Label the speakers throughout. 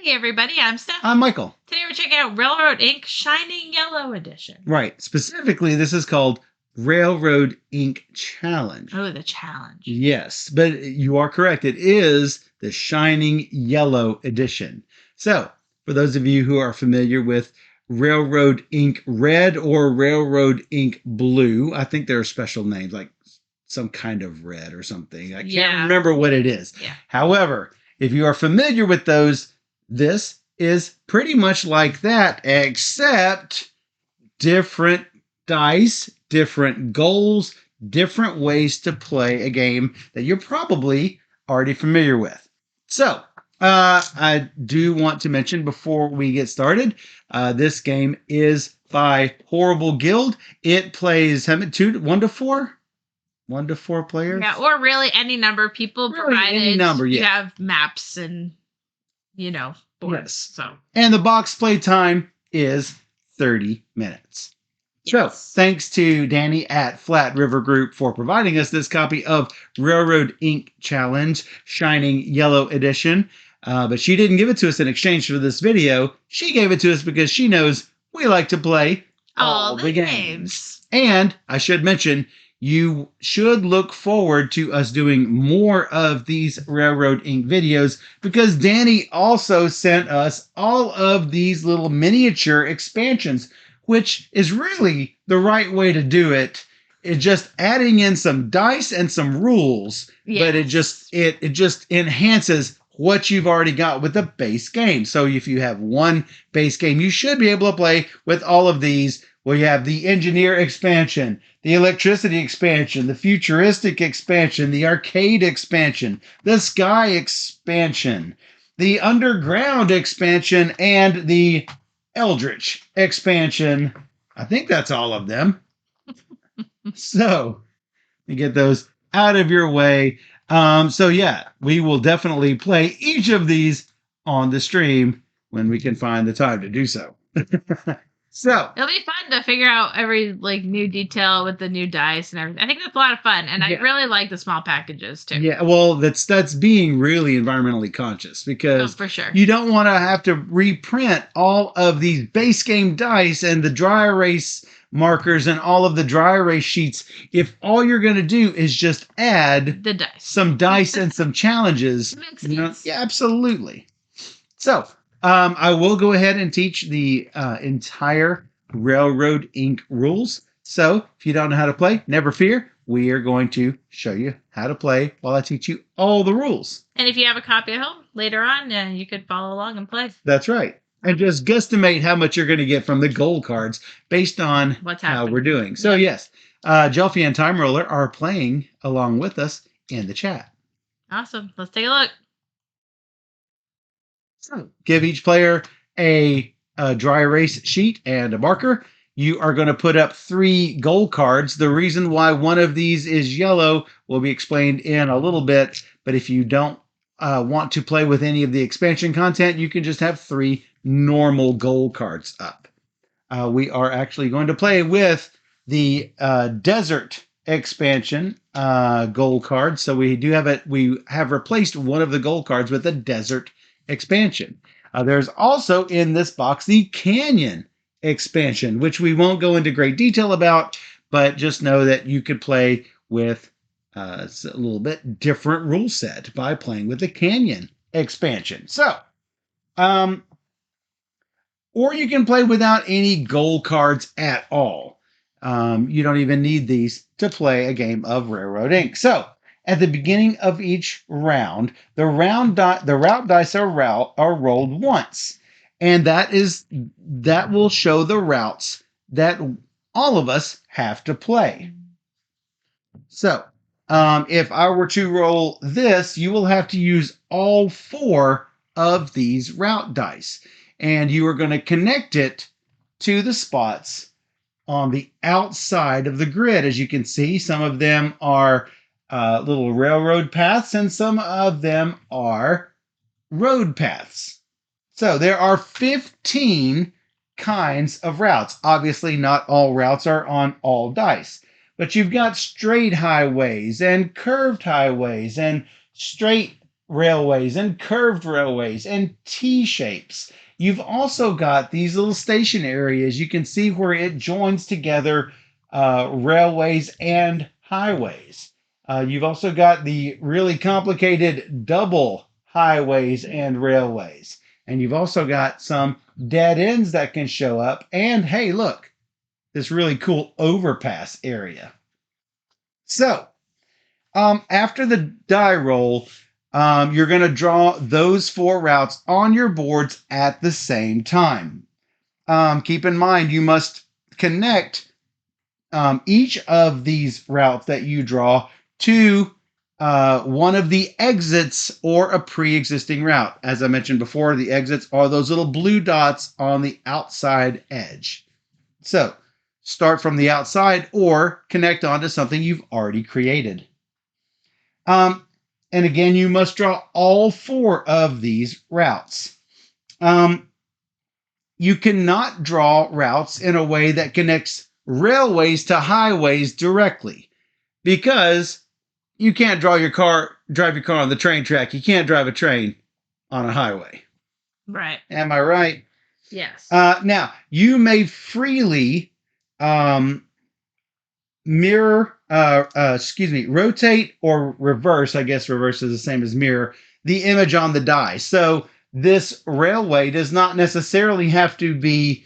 Speaker 1: Hey everybody, I'm Steph.
Speaker 2: I'm Michael.
Speaker 1: Today we're checking out Railroad Ink Shining Yellow Edition.
Speaker 2: Right. Specifically, this is called Railroad Ink Challenge.
Speaker 1: Oh, the challenge.
Speaker 2: Yes, but you are correct. It is the Shining Yellow Edition. So, for those of you who are familiar with Railroad Ink Red or Railroad Ink Blue, I think there are special names like some kind of red or something. I can't remember what it is.
Speaker 1: Yeah.
Speaker 2: However, if you are familiar with those, this is pretty much like that, except different dice, different goals, different ways to play a game that you're probably already familiar with. So, I do want to mention before we get started, this game is by Horrible Guild. It plays 1 to 4? 1 to 4 players?
Speaker 1: Yeah, or really any number of people, provided
Speaker 2: any number, yeah.
Speaker 1: You have maps and, boards.
Speaker 2: Yes.
Speaker 1: So.
Speaker 2: And the box play time is 30 minutes.
Speaker 1: Yes.
Speaker 2: So, thanks to Danny at Flat River Group for providing us this copy of Railroad Ink Challenge Shining Yellow Edition. But she didn't give it to us in exchange for this video. She gave it to us because she knows we like to play
Speaker 1: all the games.
Speaker 2: And I should mention, you should look forward to us doing more of these Railroad Ink videos because Danny also sent us all of these little miniature expansions, which is really the right way to do it. It's just adding in some dice and some rules, but it just enhances what you've already got with the base game. So if you have one base game, you should be able to play with all of these. Well, you have the engineer expansion, the electricity expansion, the futuristic expansion, the arcade expansion, the sky expansion, the underground expansion, and the eldritch expansion. I think that's all of them. So, you get those out of your way. So yeah, we will definitely play each of these on the stream when we can find the time to do so. So
Speaker 1: it'll be fun to figure out every new detail with the new dice and everything. I think that's a lot of fun, and I really like the small packages too.
Speaker 2: Yeah, well, that's being really environmentally conscious because
Speaker 1: for sure
Speaker 2: you don't want to have to reprint all of these base game dice and the dry erase markers and all of the dry erase sheets. If all you're going to do is just add
Speaker 1: the dice,
Speaker 2: some dice and some challenges, yeah, absolutely. So. I will go ahead and teach the entire Railroad Ink rules. So if you don't know how to play, never fear. We are going to show you how to play while I teach you all the rules.
Speaker 1: And if you have a copy at home, later on, you could follow along and play.
Speaker 2: That's right. And just guesstimate how much you're going to get from the gold cards based on how we're doing. So yes, Jelfie and Time Roller are playing along with us in the chat.
Speaker 1: Awesome. Let's take a look.
Speaker 2: So give each player a dry erase sheet and a marker. You are going to put up 3 gold cards. The reason why one of these is yellow will be explained in a little bit. But if you don't want to play with any of the expansion content, you can just have 3 normal gold cards up. We are actually going to play with the desert expansion gold card. So we have replaced one of the gold cards with a desert expansion. There's also in this box the Canyon expansion, which we won't go into great detail about, but just know that you could play with a little bit different rule set by playing with the Canyon expansion. So, or you can play without any gold cards at all. You don't even need these to play a game of Railroad Ink. So, at the beginning of each round, the route dice are rolled once, and that will show the routes that all of us have to play. So, if I were to roll this, you will have to use all 4 of these route dice, and you are going to connect it to the spots on the outside of the grid. As you can see, some of them are little railroad paths, and some of them are road paths. So there are 15 kinds of routes. Obviously, not all routes are on all dice, but you've got straight highways and curved highways and straight railways and curved railways and T-shapes. You've also got these little station areas. You can see where it joins together railways and highways. You've also got the really complicated double highways and railways. And you've also got some dead ends that can show up. And hey, look, this really cool overpass area. So, after the die roll, you're going to draw those 4 routes on your boards at the same time. Keep in mind, you must connect each of these routes that you draw to one of the exits or a pre-existing route. As I mentioned before, the exits are those little blue dots on the outside edge. So start from the outside or connect onto something you've already created. And again, you must draw all 4 of these routes. You cannot draw routes in a way that connects railways to highways directly, because you can't drive your car on the train track. You can't drive a train on a highway.
Speaker 1: Right.
Speaker 2: Am I right?
Speaker 1: Yes.
Speaker 2: Now, you may freely rotate or reverse. I guess reverse is the same as mirror the image on the die. So this railway does not necessarily have to be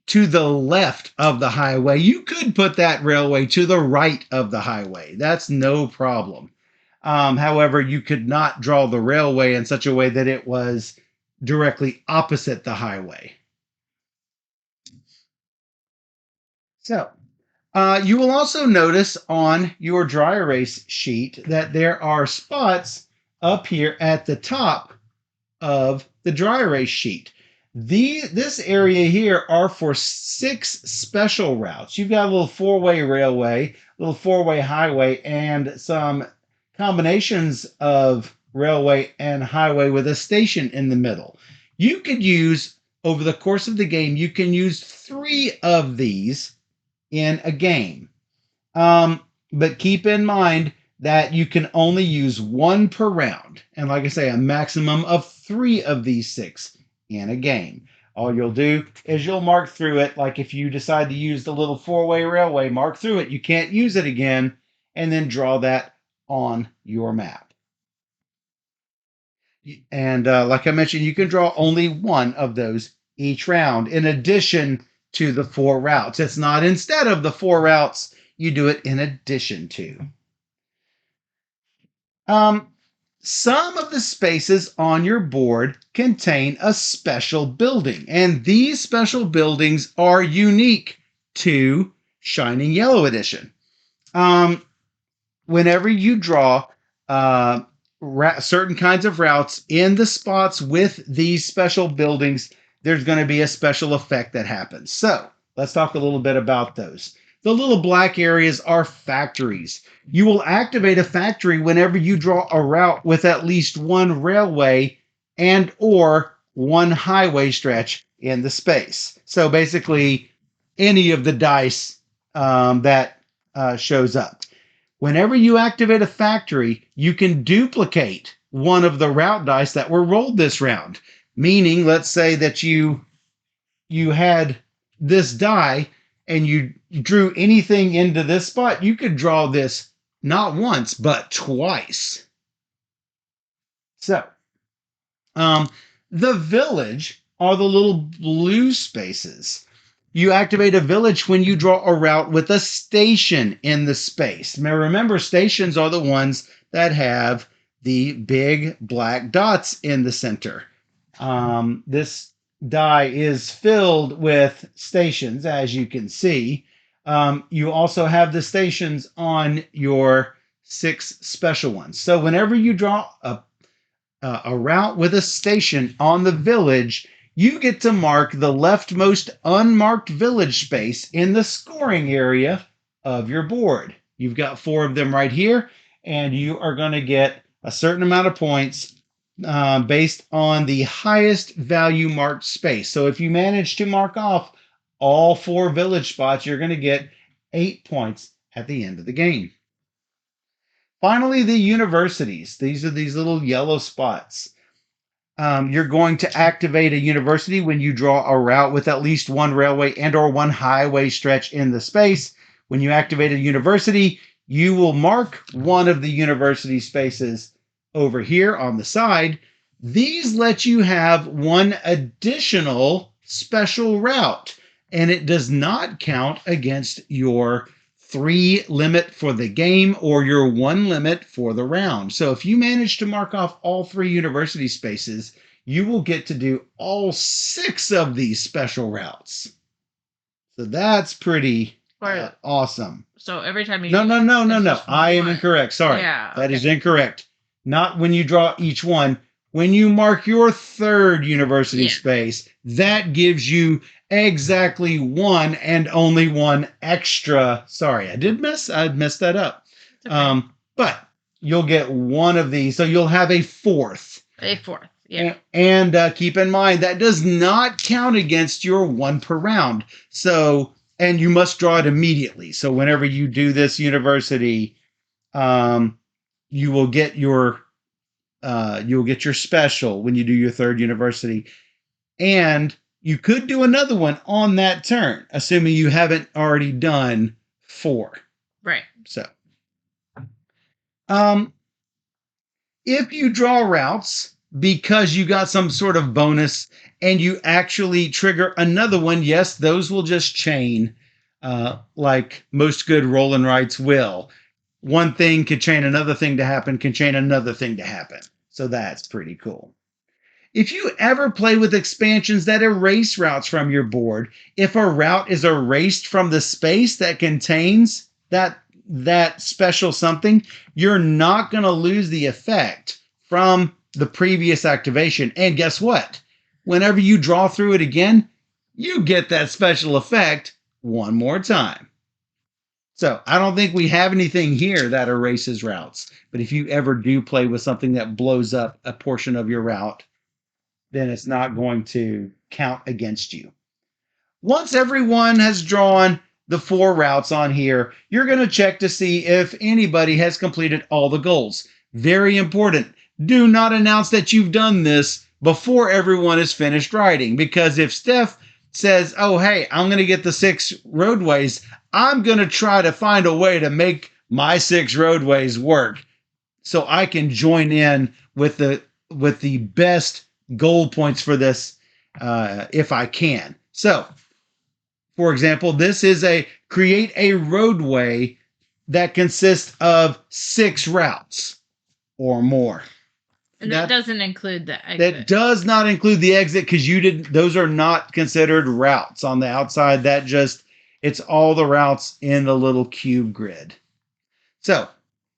Speaker 2: to the left of the highway. You could put that railway to the right of the highway. That's no problem. However, you could not draw the railway in such a way that it was directly opposite the highway. So, you will also notice on your dry erase sheet that there are spots up here at the top of the dry erase sheet. This area here are for 6 special routes. You've got a little 4-way railway, a little 4-way highway, and some combinations of railway and highway with a station in the middle. You could use, over the course of the game, you can use 3 of these in a game. But keep in mind that you can only use 1 per round. And like I say, a maximum of 3 of these 6 in a game. All you'll do is you'll mark through it. Like if you decide to use the little 4-way railway, mark through it. You can't use it again. And then draw that on your map. And like I mentioned, you can draw only 1 of those each round in addition to the 4 routes. It's not instead of the 4 routes. You do it in addition to. Some of the spaces on your board contain a special building, and these special buildings are unique to Shining Yellow Edition. Whenever you draw certain kinds of routes in the spots with these special buildings, there's going to be a special effect that happens. So let's talk a little bit about those. The little black areas are factories. You will activate a factory whenever you draw a route with at least 1 railway and or 1 highway stretch in the space. So basically, any of the dice that shows up. Whenever you activate a factory, you can duplicate one of the route dice that were rolled this round. Meaning, let's say that you had this die and you drew anything into this spot, you could draw this not once, but twice. So, the village are the little blue spaces. You activate a village when you draw a route with a station in the space. Now, remember, stations are the ones that have the big black dots in the center. This die is filled with stations, as you can see. You also have the stations on your 6 special ones. So whenever you draw a route with a station on the village, you get to mark the leftmost unmarked village space in the scoring area of your board. You've got 4 of them right here, and you are going to get a certain amount of points based on the highest value marked space. So if you manage to mark off all 4 village spots, you're going to get 8 points at the end of the game. Finally, the universities. These are these little yellow spots. You're going to activate a university when you draw a route with at least one railway and or one highway stretch in the space. When you activate a university, you will mark one of the university spaces over here on the side. These let you have one additional special route, and it does not count against your 3 limit for the game or your 1 limit for the round. So if you manage to mark off all 3 university spaces, you will get to do all 6 of these special routes. So that's pretty awesome.
Speaker 1: So every time you
Speaker 2: No. I am incorrect. Sorry.
Speaker 1: Yeah,
Speaker 2: that is incorrect. Not when you draw each one. When you mark your 3rd university space, that gives you exactly 1 and only 1 extra. Sorry, I messed that up. Okay. But you'll get 1 of these, so you'll have a 4th.
Speaker 1: A 4th, yeah.
Speaker 2: And keep in mind that does not count against your 1 per round. So, and you must draw it immediately. So whenever you do this university, you will get your special when you do your 3rd university. And you could do another one on that turn, assuming you haven't already done 4.
Speaker 1: Right.
Speaker 2: So, if you draw routes because you got some sort of bonus and you actually trigger another one, yes, those will just chain, like most good roll and writes will. One thing could chain another thing to happen, can chain another thing to happen. So that's pretty cool. If you ever play with expansions that erase routes from your board, if a route is erased from the space that contains that special something, you're not going to lose the effect from the previous activation. And guess what? Whenever you draw through it again, you get that special effect one more time. So I don't think we have anything here that erases routes. But if you ever do play with something that blows up a portion of your route, then it's not going to count against you. Once everyone has drawn the 4 routes on here, you're going to check to see if anybody has completed all the goals. Very important. Do not announce that you've done this before everyone is finished writing, because if Steph says, oh, hey, I'm going to get the 6 roadways, I'm going to try to find a way to make my 6 roadways work so I can join in with the best goal points for this if I can. So, for example, this is create a roadway that consists of 6 routes or more.
Speaker 1: And that doesn't include the exit.
Speaker 2: That does not include the exit, because those are not considered routes on the outside. It's all the routes in the little cube grid. So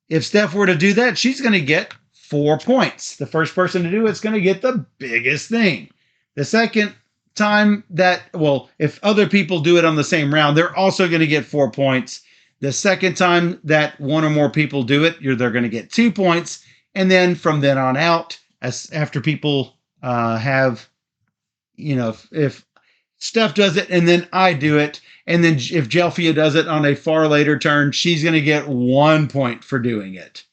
Speaker 2: if Steph were to do that, she's going to get 4 points. The first person to do it's going to get the biggest thing. The second time if other people do it on the same round, they're also going to get 4 points. The second time that one or more people do it, they're going to get 2 points. And then from then on out, after people have, if Steph does it and then I do it, and then if Jelfia does it on a far later turn, she's going to get 1 point for doing it.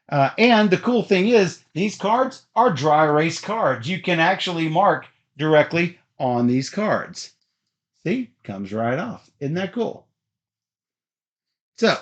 Speaker 2: And the cool thing is, these cards are dry erase cards. You can actually mark directly on these cards. See? Comes right off. Isn't that cool? So,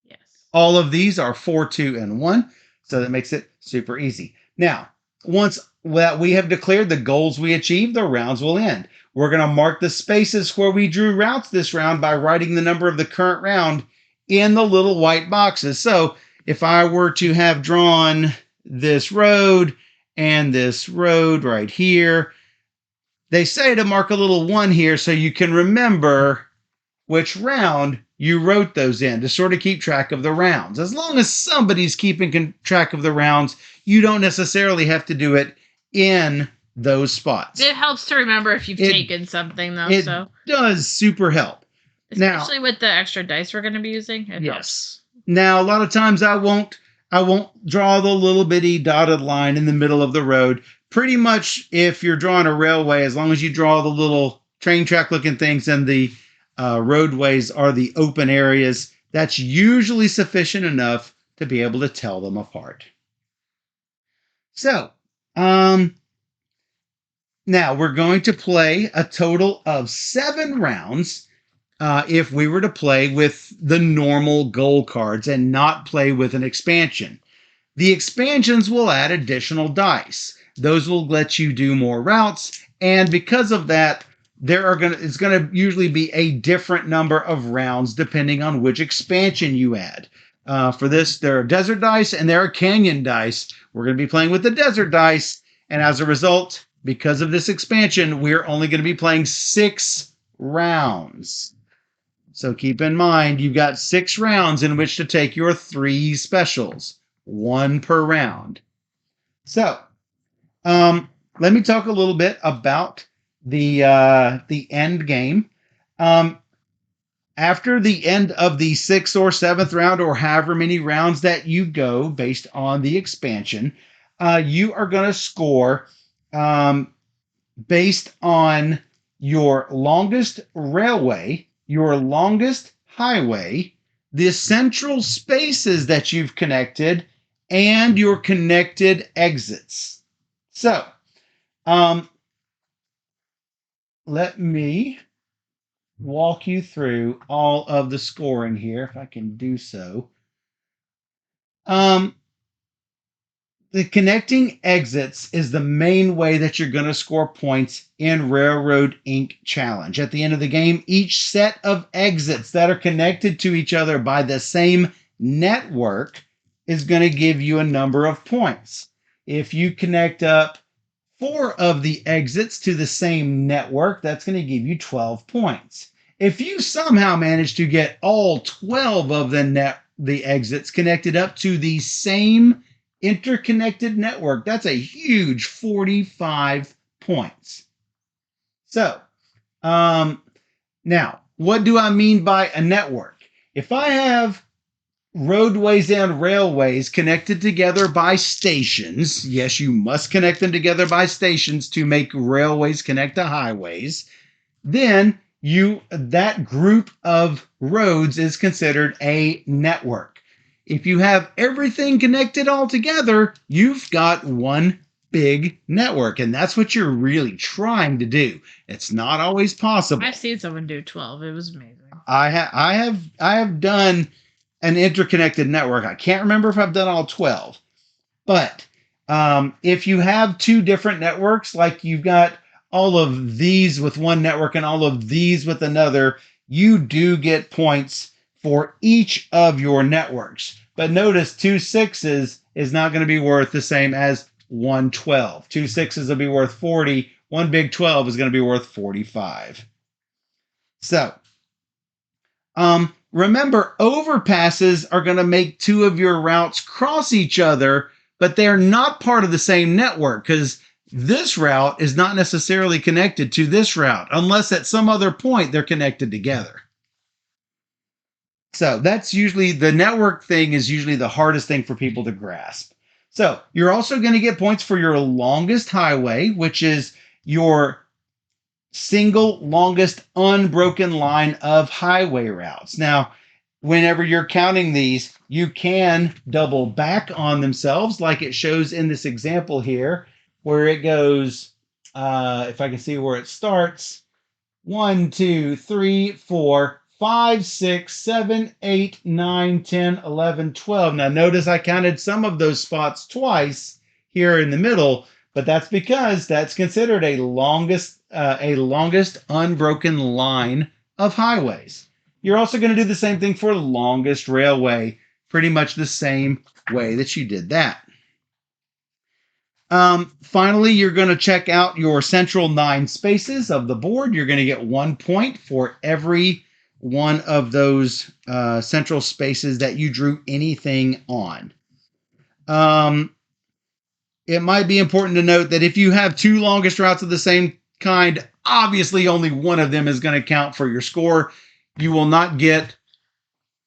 Speaker 1: yes,
Speaker 2: all of these are 4, 2, and 1. So that makes it super easy. Now, once that we have declared the goals we achieved, the rounds will end. We're going to mark the spaces where we drew routes this round by writing the number of the current round in the little white boxes. So if I were to have drawn this road and this road right here, they say to mark a little 1 here so you can remember which round you wrote those in, to sort of keep track of the rounds. As long as somebody's keeping track of the rounds, you don't necessarily have to do it in those spots.
Speaker 1: It helps to remember if you've taken something, though.
Speaker 2: It does super help.
Speaker 1: Especially with the extra dice we're going to be using. It helps.
Speaker 2: Now, a lot of times I won't draw the little bitty dotted line in the middle of the road. Pretty much, if you're drawing a railway, as long as you draw the little train track looking things and the roadways are the open areas, That's usually sufficient enough to be able to tell them apart. So, now we're going to play a total of 7 rounds if we were to play with the normal goal cards and not play with an expansion. The expansions will add additional dice. Those will let you do more routes, and because of that, it's going to usually be a different number of rounds depending on which expansion you add. For this, there are desert dice and there are canyon dice. We're going to be playing with the desert dice, and as a result, because of this expansion, we're only going to be playing 6 rounds. So keep in mind, you've got 6 rounds in which to take your 3 specials, 1 per round. So, let me talk a little bit about the end game. After the end of the 6th or 7th round, or however many rounds that you go based on the expansion, you are going to score based on your longest railway, your longest highway, the central spaces that you've connected, and your connected exits. So, let me walk you through all of the scoring here, if I can do so. The connecting exits is the main way that you're going to score points in Railroad Inc. Challenge. At the end of the game, each set of exits that are connected to each other by the same network is going to give you a number of points. If you connect up 4 of the exits to the same network, that's going to give you 12 points. If you somehow manage to get all 12 of the exits connected up to the same interconnected network, that's a huge 45 points. So, now, what do I mean by a network? If I have roadways and railways connected together by stations, yes, you must connect them together by stations to make railways connect to highways, then that group of roads is considered a network. If you have everything connected all together, you've got one big network, and that's what you're really trying to do. It's not always possible.
Speaker 1: I've seen someone do 12. It was amazing.
Speaker 2: I have done an interconnected network. I can't remember if I've done all 12, but if you have 2 different networks, like you've got all of these with one network and all of these with another, you do get points for each of your networks. But notice 2 6s is not going to be worth the same as 1 12. 2 6s will be worth 40. One big 12 is going to be worth 45. So, remember, overpasses are going to make 2 of your routes cross each other, but they're not part of the same network, because this route is not necessarily connected to this route, unless at some other point they're connected together. So that's usually, the network thing is usually the hardest thing for people to grasp. So you're also going to get points for your longest highway, which is your single longest unbroken line of highway routes. Now, whenever you're counting these, you can double back on themselves, like it shows in this example here, where it goes, if I can see where it starts, 1, 2, 3, 4, 5, 6, 7, 8, 9, 10, 11, 12. Now notice I counted some of those spots twice here in the middle, but that's because that's considered a longest unbroken line of highways. You're also going to do the same thing for longest railway, pretty much the same way that you did that. Finally, you're going to check out your central 9 spaces of the board. You're going to get 1 point for every one of those central spaces that you drew anything on. It might be important to note that if you have 2 longest routes of the same kind, obviously only one of them is going to count for your score. You will not get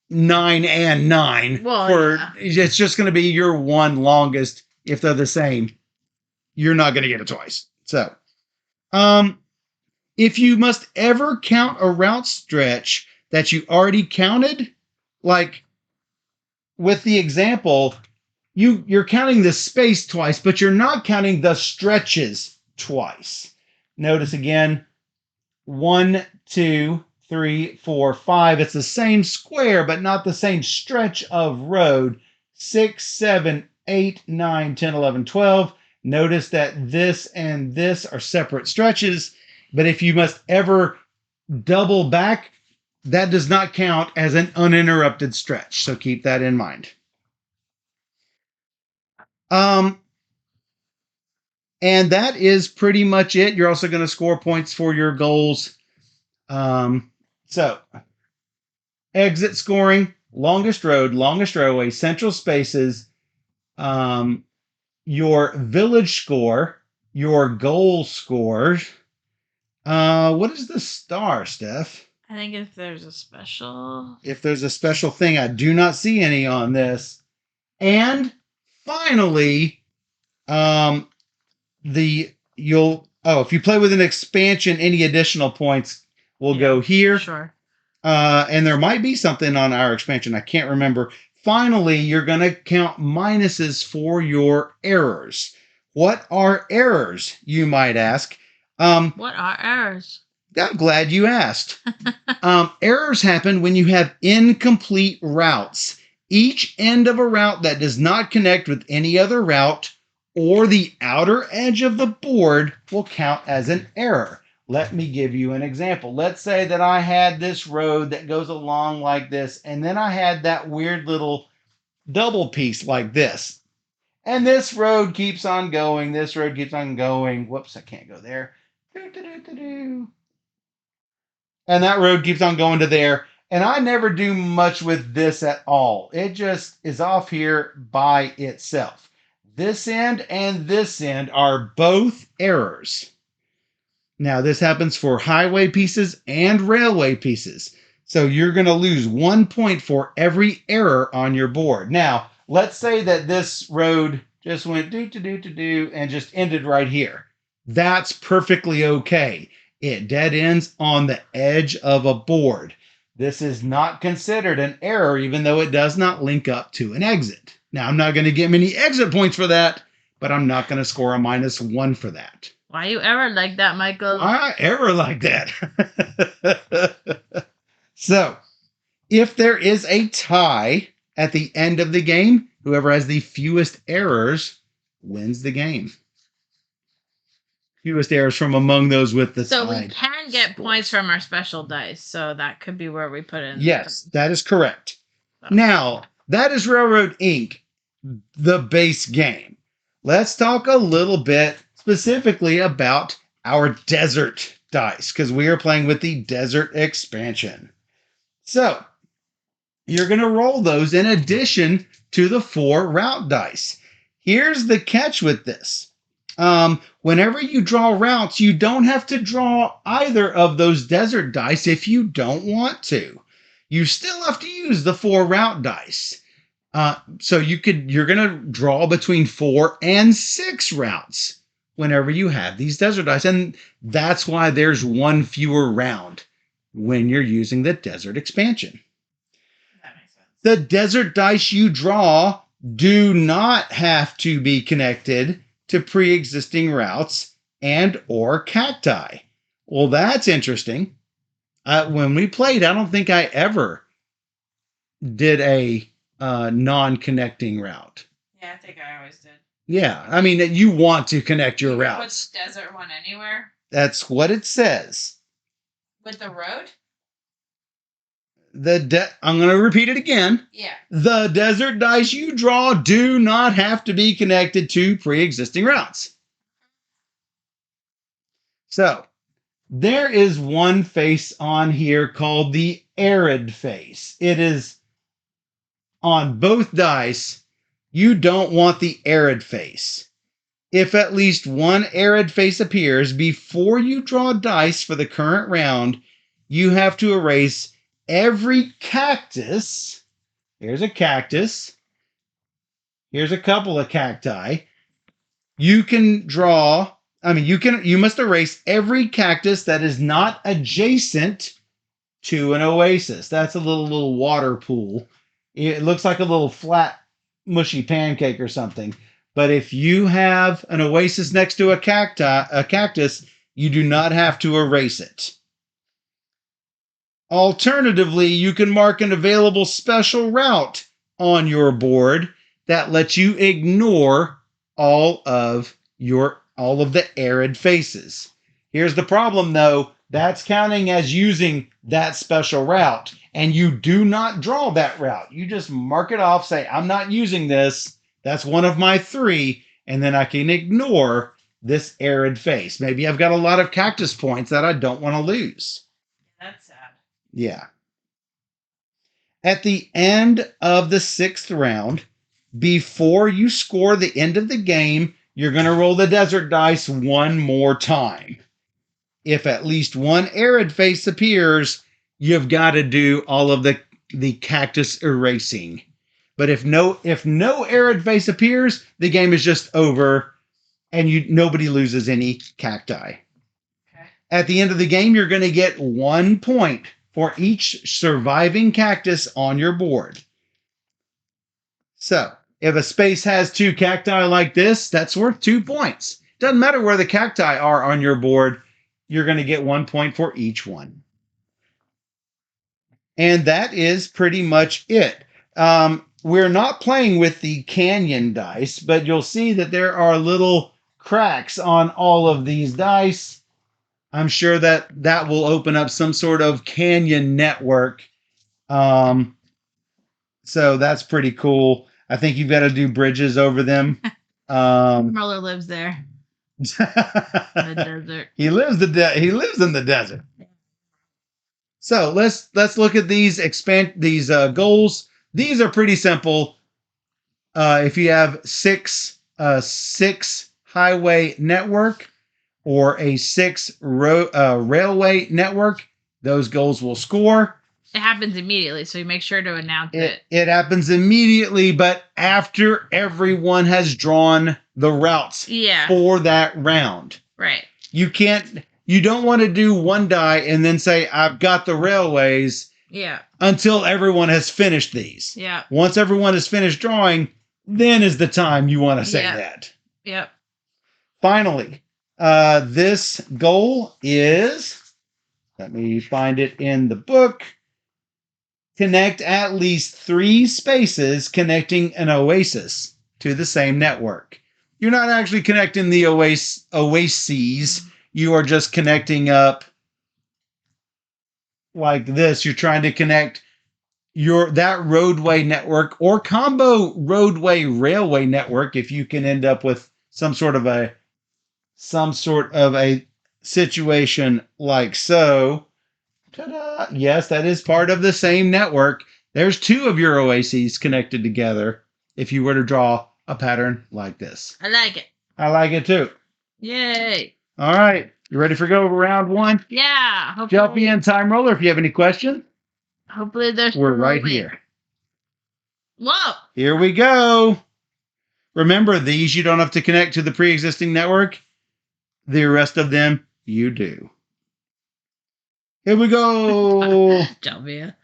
Speaker 2: 9 and 9. It's just going to be your one longest. If they're the same, you're not going to get it twice. So, if you must ever count a route stretch that you already counted, like with the example, you're counting the space twice, but you're not counting the stretches twice. Notice again, 1, 2, 3, 4, 5. It's the same square, but not the same stretch of road. 6, 7, 8, 9, 10, 11, 12. Notice that this and this are separate stretches, but if you must ever double back, that does not count as an uninterrupted stretch. So keep that in mind. And that is pretty much it. You're also going to score points for your goals. So exit scoring, longest road, longest railway, central spaces, your village score, your goal scores. What is the star, Steph?
Speaker 1: I think if there's a special.
Speaker 2: If there's a special thing, I do not see any on this. And finally, if you play with an expansion, any additional points will go here.
Speaker 1: Sure.
Speaker 2: And there might be something on our expansion. I can't remember. Finally, you're going to count minuses for your errors. What are errors, you might ask?
Speaker 1: What are errors?
Speaker 2: I'm glad you asked. Errors happen when you have incomplete routes. Each end of a route that does not connect with any other route or the outer edge of the board will count as an error. Let me give you an example. Let's say that I had this road that goes along like this, and then I had that weird little double piece like this. And this road keeps on going. This road keeps on going. Whoops, I can't go there. And that road keeps on going to there. And I never do much with this at all. It just is off here by itself. This end and this end are both errors. Now, this happens for highway pieces and railway pieces. So you're going to lose 1 point for every error on your board. Now, let's say that this road just went do and just ended right here. That's perfectly okay. It dead ends on the edge of a board. This is not considered an error, even though it does not link up to an exit. Now, I'm not going to get many exit points for that, but I'm not going to score a -1 for that.
Speaker 1: Why you ever like that, Michael?
Speaker 2: I ever like that. So, if there is a tie at the end of the game, whoever has the fewest errors wins the game. Fewest errors from among those with the
Speaker 1: So
Speaker 2: tied
Speaker 1: we can get
Speaker 2: scores.
Speaker 1: points from our special dice. So that could be where we put in.
Speaker 2: Yes, that is correct. Now, that is Railroad Inc., the base game. Let's talk a little bit specifically about our desert dice, because we are playing with the desert expansion. So, you're going to roll those in addition to the 4 route dice. Here's the catch with this. Whenever you draw routes, you don't have to draw either of those desert dice if you don't want to. You still have to use the 4 route dice. So you're going to draw between 4 and 6 routes whenever you have these desert dice. And that's why there's 1 fewer round when you're using the desert expansion.
Speaker 1: That makes sense.
Speaker 2: The desert dice you draw do not have to be connected to pre-existing routes and or cacti. Well, that's interesting. When we played, I don't think I ever did a non-connecting route.
Speaker 1: Yeah, I think I always did.
Speaker 2: Yeah, I mean, you want to connect your
Speaker 1: You can
Speaker 2: routes.
Speaker 1: put desert one anywhere
Speaker 2: That's what it says.
Speaker 1: with the road.
Speaker 2: I'm going to repeat it again.
Speaker 1: Yeah.
Speaker 2: The desert dice you draw do not have to be connected to pre-existing routes. So, there is one face on here called the arid face. It is on both dice. You don't want the arid face. If at least one arid face appears before you draw dice for the current round, you have to erase every cactus. Here's a cactus. Here's a couple of cacti. You must erase every cactus that is not adjacent to an oasis. That's a little water pool. It looks like a little flat, mushy pancake or something. But if you have an oasis next to a cactus, you do not have to erase it. Alternatively, you can mark an available special route on your board that lets you ignore all of the arid faces. Here's the problem though, that's counting as using that special route, and you do not draw that route. You just mark it off, say, I'm not using this. That's one of my 3, and then I can ignore this arid face. Maybe I've got a lot of cactus points that I don't want to lose.
Speaker 1: That's sad.
Speaker 2: Yeah. At the end of the 6th round, before you score the end of the game, you're going to roll the desert dice one more time. If at least one arid face appears, you've got to do all of the cactus erasing. But if no arid face appears, the game is just over and nobody loses any cacti.
Speaker 1: Okay.
Speaker 2: At the end of the game, you're going to get 1 point for each surviving cactus on your board. So, if a space has 2 cacti like this, that's worth 2 points. Doesn't matter where the cacti are on your board, you're going to get 1 point for each one. And that is pretty much it. We're not playing with the canyon dice, but you'll see that there are little cracks on all of these dice. I'm sure that will open up some sort of canyon network. So that's pretty cool. I think you've got to do bridges over them.
Speaker 1: Muller lives there. The desert.
Speaker 2: He lives in the desert. So let's look at these goals. These are pretty simple. If you have six highway network or a 6 railway network, those goals will score.
Speaker 1: It happens immediately, so you make sure to announce it.
Speaker 2: It happens immediately, but after everyone has drawn the routes for that round.
Speaker 1: Right.
Speaker 2: You don't want to do one die and then say, I've got the railways.
Speaker 1: Yeah.
Speaker 2: Until everyone has finished these.
Speaker 1: Yeah.
Speaker 2: Once everyone has finished drawing, then is the time you want to say that.
Speaker 1: Yep.
Speaker 2: Finally, this goal is, let me find it in the book, connect at least 3 spaces connecting an oasis to the same network. You're not actually connecting the oases. You are just connecting up like this. You're trying to connect that roadway network or combo roadway railway network if you can end up with some sort of a situation like so. Ta-da! Yes, that is part of the same network. There's 2 of your oases connected together if you were to draw a pattern like this.
Speaker 1: I like it.
Speaker 2: I like it too.
Speaker 1: Yay.
Speaker 2: All right. You ready for go round 1?
Speaker 1: Yeah.
Speaker 2: Jump in, time roller, if you have any questions.
Speaker 1: Hopefully
Speaker 2: we're right here.
Speaker 1: Whoa.
Speaker 2: Here we go. Remember, these you don't have to connect to the pre-existing network. The rest of them, you do. Here we go.
Speaker 1: Jalvia.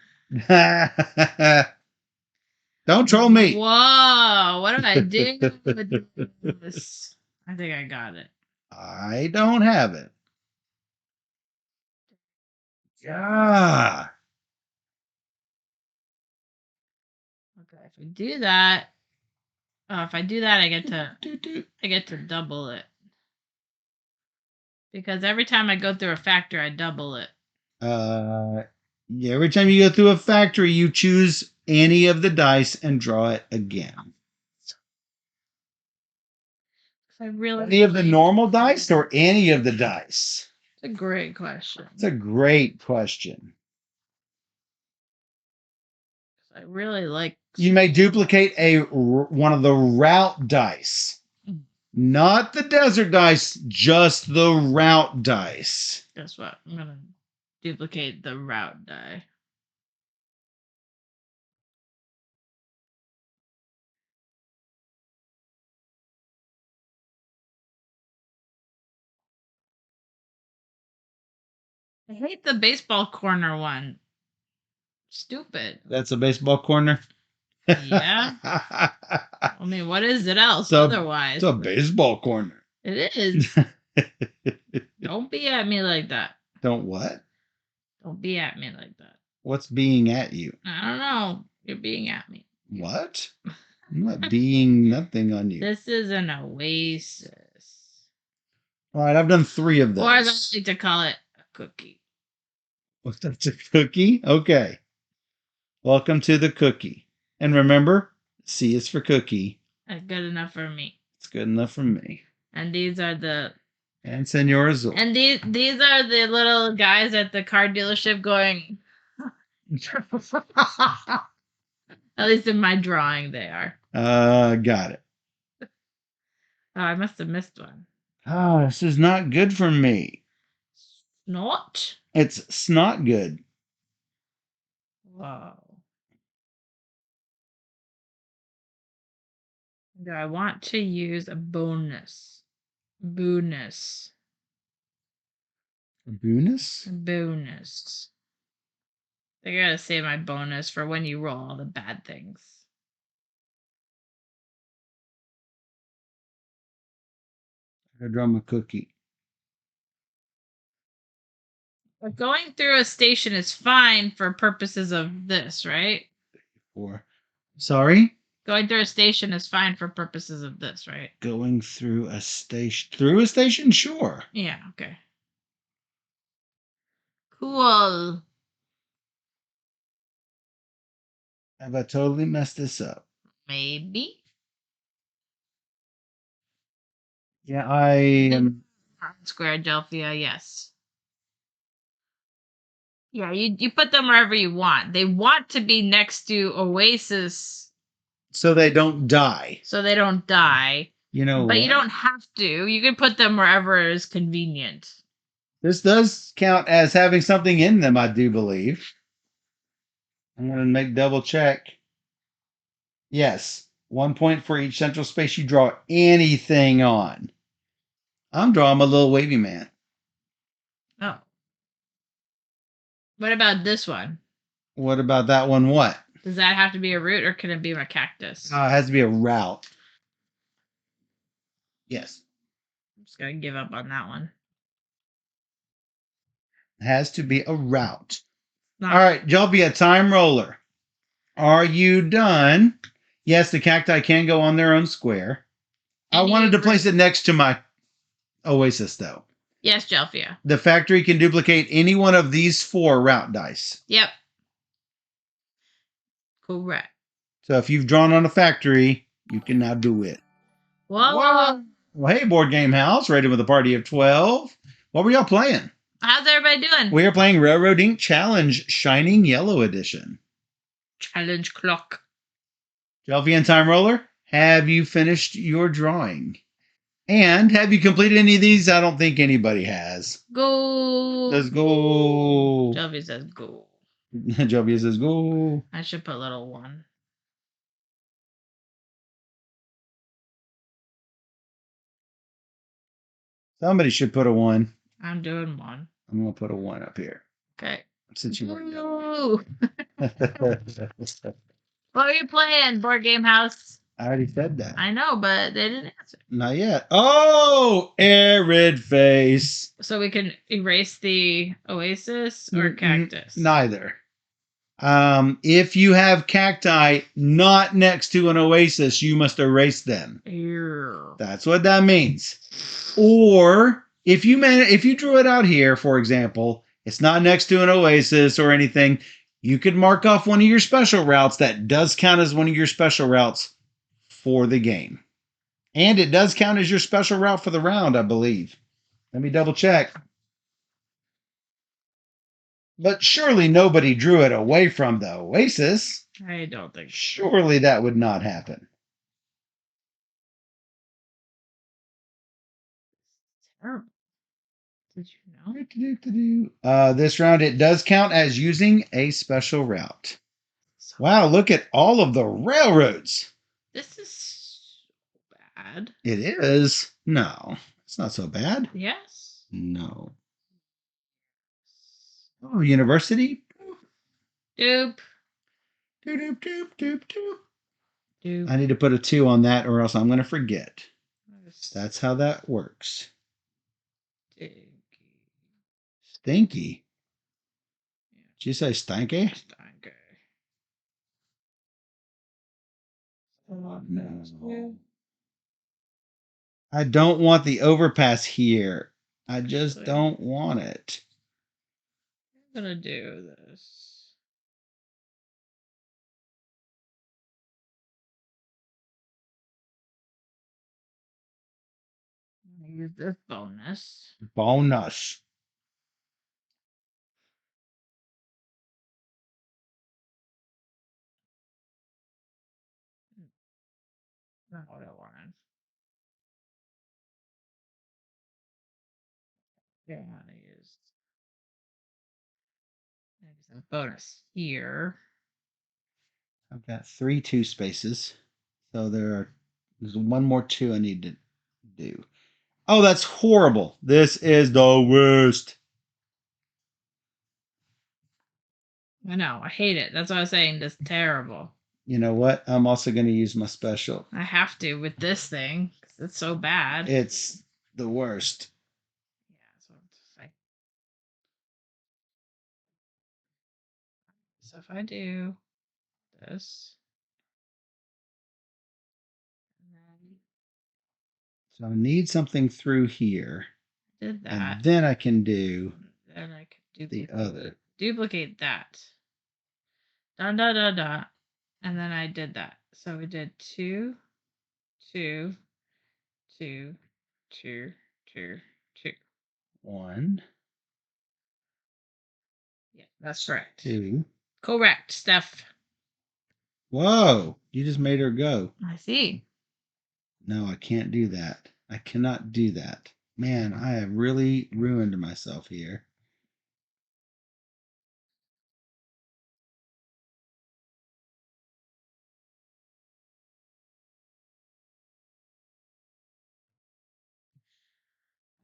Speaker 2: Don't troll me.
Speaker 1: Whoa. What did I do with this? I think I got it.
Speaker 2: I don't have it. Yeah.
Speaker 1: Okay, if I do that, I get to double it. Because every time I go through a factor, I double it.
Speaker 2: Yeah, every time you go through a factory, you choose any of the dice and draw it again. Any of the normal dice or any of the dice?
Speaker 1: It's a great question.
Speaker 2: It's a great question.
Speaker 1: I really like.
Speaker 2: You may duplicate one of the route dice. Not the desert dice, just the route dice.
Speaker 1: Guess what? I'm going to duplicate the route die. I hate the baseball corner one. Stupid.
Speaker 2: That's a baseball corner?
Speaker 1: Yeah. I mean, what is it else
Speaker 2: So,
Speaker 1: otherwise?
Speaker 2: It's a baseball corner.
Speaker 1: It is. Don't be at me like that.
Speaker 2: Don't what?
Speaker 1: Don't be at me like that.
Speaker 2: What's being at you?
Speaker 1: I don't know. You're being at me.
Speaker 2: What? I'm not being nothing on you.
Speaker 1: This is an oasis.
Speaker 2: All right, I've done 3 of those.
Speaker 1: Or as I like to call it, a cookie.
Speaker 2: What's that? A cookie? Okay. Welcome to the cookie. And remember, C is for cookie.
Speaker 1: That's good enough for me.
Speaker 2: It's good enough for me.
Speaker 1: And these are the
Speaker 2: And Senor Azul.
Speaker 1: and these are the little guys at the car dealership going. At least in my drawing, they are.
Speaker 2: Got it.
Speaker 1: Oh, I must have missed one.
Speaker 2: Oh, this is not good for me.
Speaker 1: Not?
Speaker 2: It's not good.
Speaker 1: Wow. Do I want to use a bonus? Bonus.
Speaker 2: Bonus?
Speaker 1: Bonus. I gotta save my bonus for when you roll all the bad things.
Speaker 2: I draw my cookie.
Speaker 1: But going through a station is fine for purposes of this, right?
Speaker 2: 4. Sorry?
Speaker 1: Going through a station is fine for purposes of this, right?
Speaker 2: Going through a station. Through a station? Sure.
Speaker 1: Yeah, okay. Cool.
Speaker 2: Have I totally messed this up?
Speaker 1: Maybe.
Speaker 2: Yeah, I am.
Speaker 1: Square Delphia, yes. Yeah, you put them wherever you want. They want to be next to Oasis
Speaker 2: So they don't die.
Speaker 1: so they don't die.
Speaker 2: You know
Speaker 1: But
Speaker 2: what?
Speaker 1: you don't have to. You can put them wherever is convenient.
Speaker 2: This does count as having something in them, I do believe. I'm going to make double check. Yes, 1 point for each central space you draw anything on. I'm drawing a little wavy man.
Speaker 1: Oh. What about this one?
Speaker 2: What about that one? What?
Speaker 1: Does that have to be a root or can it be a cactus?
Speaker 2: It has to be a route. Yes.
Speaker 1: I'm just gonna give up on that one.
Speaker 2: It has to be a route.
Speaker 1: Not
Speaker 2: All right, Jelby, a time roller. Are you done? Yes, the cacti can go on their own square. I wanted to place it next to my Oasis, though.
Speaker 1: Yes, Jelphia.
Speaker 2: The factory can duplicate any one of these 4 route dice.
Speaker 1: Yep. Correct.
Speaker 2: So if you've drawn on a factory, you can now do it.
Speaker 1: Whoa.
Speaker 2: Well, hey, Board Game House, rated with a party of 12. What were y'all playing?
Speaker 1: How's everybody doing?
Speaker 2: We are playing Railroad Ink Challenge Shining Yellow Edition.
Speaker 1: Challenge clock.
Speaker 2: Jelphy and Time Roller, have you finished your drawing? And have you completed any of these? I don't think anybody has.
Speaker 1: Go.
Speaker 2: Let's go.
Speaker 1: Jelphia says go.
Speaker 2: Jelphy says go.
Speaker 1: I should put little one.
Speaker 2: Somebody should put a 1.
Speaker 1: I'm doing one.
Speaker 2: I'm going to put a 1 up here.
Speaker 1: Okay.
Speaker 2: Since you already know.
Speaker 1: Ooh. What were you playing, Board Game House?
Speaker 2: I already said that.
Speaker 1: I know, but they didn't answer.
Speaker 2: Not yet. Oh, arid face.
Speaker 1: So we can erase the oasis or cactus?
Speaker 2: Neither. If you have cacti not next to an oasis, you must erase them.
Speaker 1: Ew.
Speaker 2: That's what that means. Or if you drew it out here, for example, it's not next to an oasis or anything, you could mark off one of your special routes that does count as one of your special routes for the game. And it does count as your special route for the round, I believe. Let me double check. But surely nobody drew it away from the oasis.
Speaker 1: I don't think so.
Speaker 2: Surely that would not happen.
Speaker 1: Terrible. Did you know?
Speaker 2: This round, it does count as using a special route. Wow, look at all of the railroads.
Speaker 1: This is bad.
Speaker 2: It is. No, it's not so bad.
Speaker 1: Yes.
Speaker 2: No. Oh, university?
Speaker 1: Doop.
Speaker 2: Doop, doop, doop, doop.
Speaker 1: Doop.
Speaker 2: I need to put a 2 on that or else I'm going to forget. That's how that works. Stinky. Did you say stinky?
Speaker 1: Stinky.
Speaker 2: Oh, no. I don't want the overpass here. I just don't want it.
Speaker 1: I'm gonna do this. Use this bonus.
Speaker 2: Bonus.
Speaker 1: Not what I wanted. Yeah, I'm gonna use a bonus here.
Speaker 2: I've got 3 2 spaces. So there's one more 2 I need to do. Oh, that's horrible. This is the worst.
Speaker 1: I know. I hate it. That's what I was saying. It's terrible.
Speaker 2: You know what? I'm also going to use my special.
Speaker 1: I have to with this thing. 'Cause it's so bad.
Speaker 2: It's the worst.
Speaker 1: Yeah, that's what I'm saying. So if I do this, and then
Speaker 2: So I need something through here.
Speaker 1: did that,
Speaker 2: And then I can do
Speaker 1: then I can
Speaker 2: the other.
Speaker 1: Duplicate that. Da da da da. And then I did that. So we did 2, 2, 2, 2, 2, 2.
Speaker 2: 1,
Speaker 1: Yeah, that's correct.
Speaker 2: 2.
Speaker 1: Correct, Steph.
Speaker 2: Whoa! You just made her go.
Speaker 1: I see.
Speaker 2: No, I can't do that. I cannot do that. Man, I have really ruined myself here.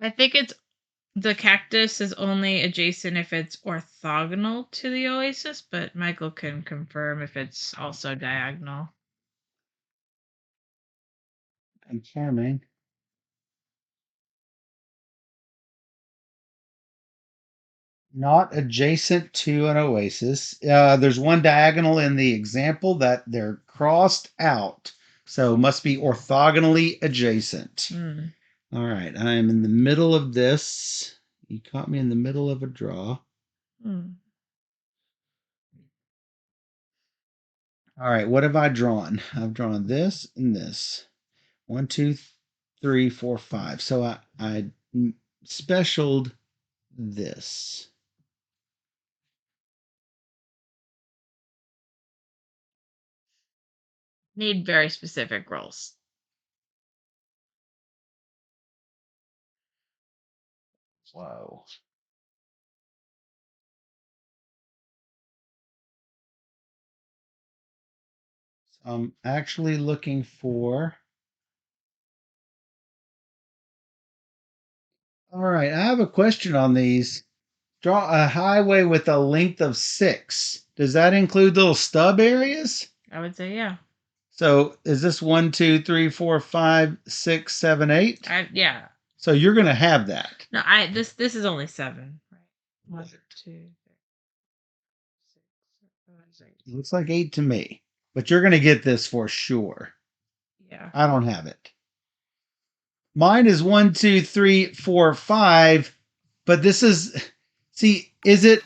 Speaker 1: I think it's the cactus is only adjacent if it's orthogonal to the oasis, but Michael can confirm if it's also diagonal.
Speaker 2: Confirming. Not adjacent to an oasis. There's one diagonal in the example that they're crossed out, so must be orthogonally adjacent.
Speaker 1: Mm.
Speaker 2: All right, I am in the middle of this. You caught me in the middle of a draw.
Speaker 1: Mm.
Speaker 2: All right, what have I drawn? I've drawn this and this. 1, 2, 3, 4, 5. So I specialed this.
Speaker 1: Need very specific roles.
Speaker 2: Whoa. So I'm actually looking for. All right, I have a question on these. Draw a highway with a length of 6. Does that include little stub areas?
Speaker 1: I would say yeah.
Speaker 2: So is this 1, 2, 3, 4, 5, 6, 7, 8?
Speaker 1: Yeah.
Speaker 2: So you're going to have that.
Speaker 1: No, this is only 7. Right. 1, 2, 3, 6, 7, 8.
Speaker 2: Looks like 8 to me. But you're going to get this for sure.
Speaker 1: Yeah.
Speaker 2: I don't have it. Mine is 1, 2, 3, 4, 5. But this is. See, is it.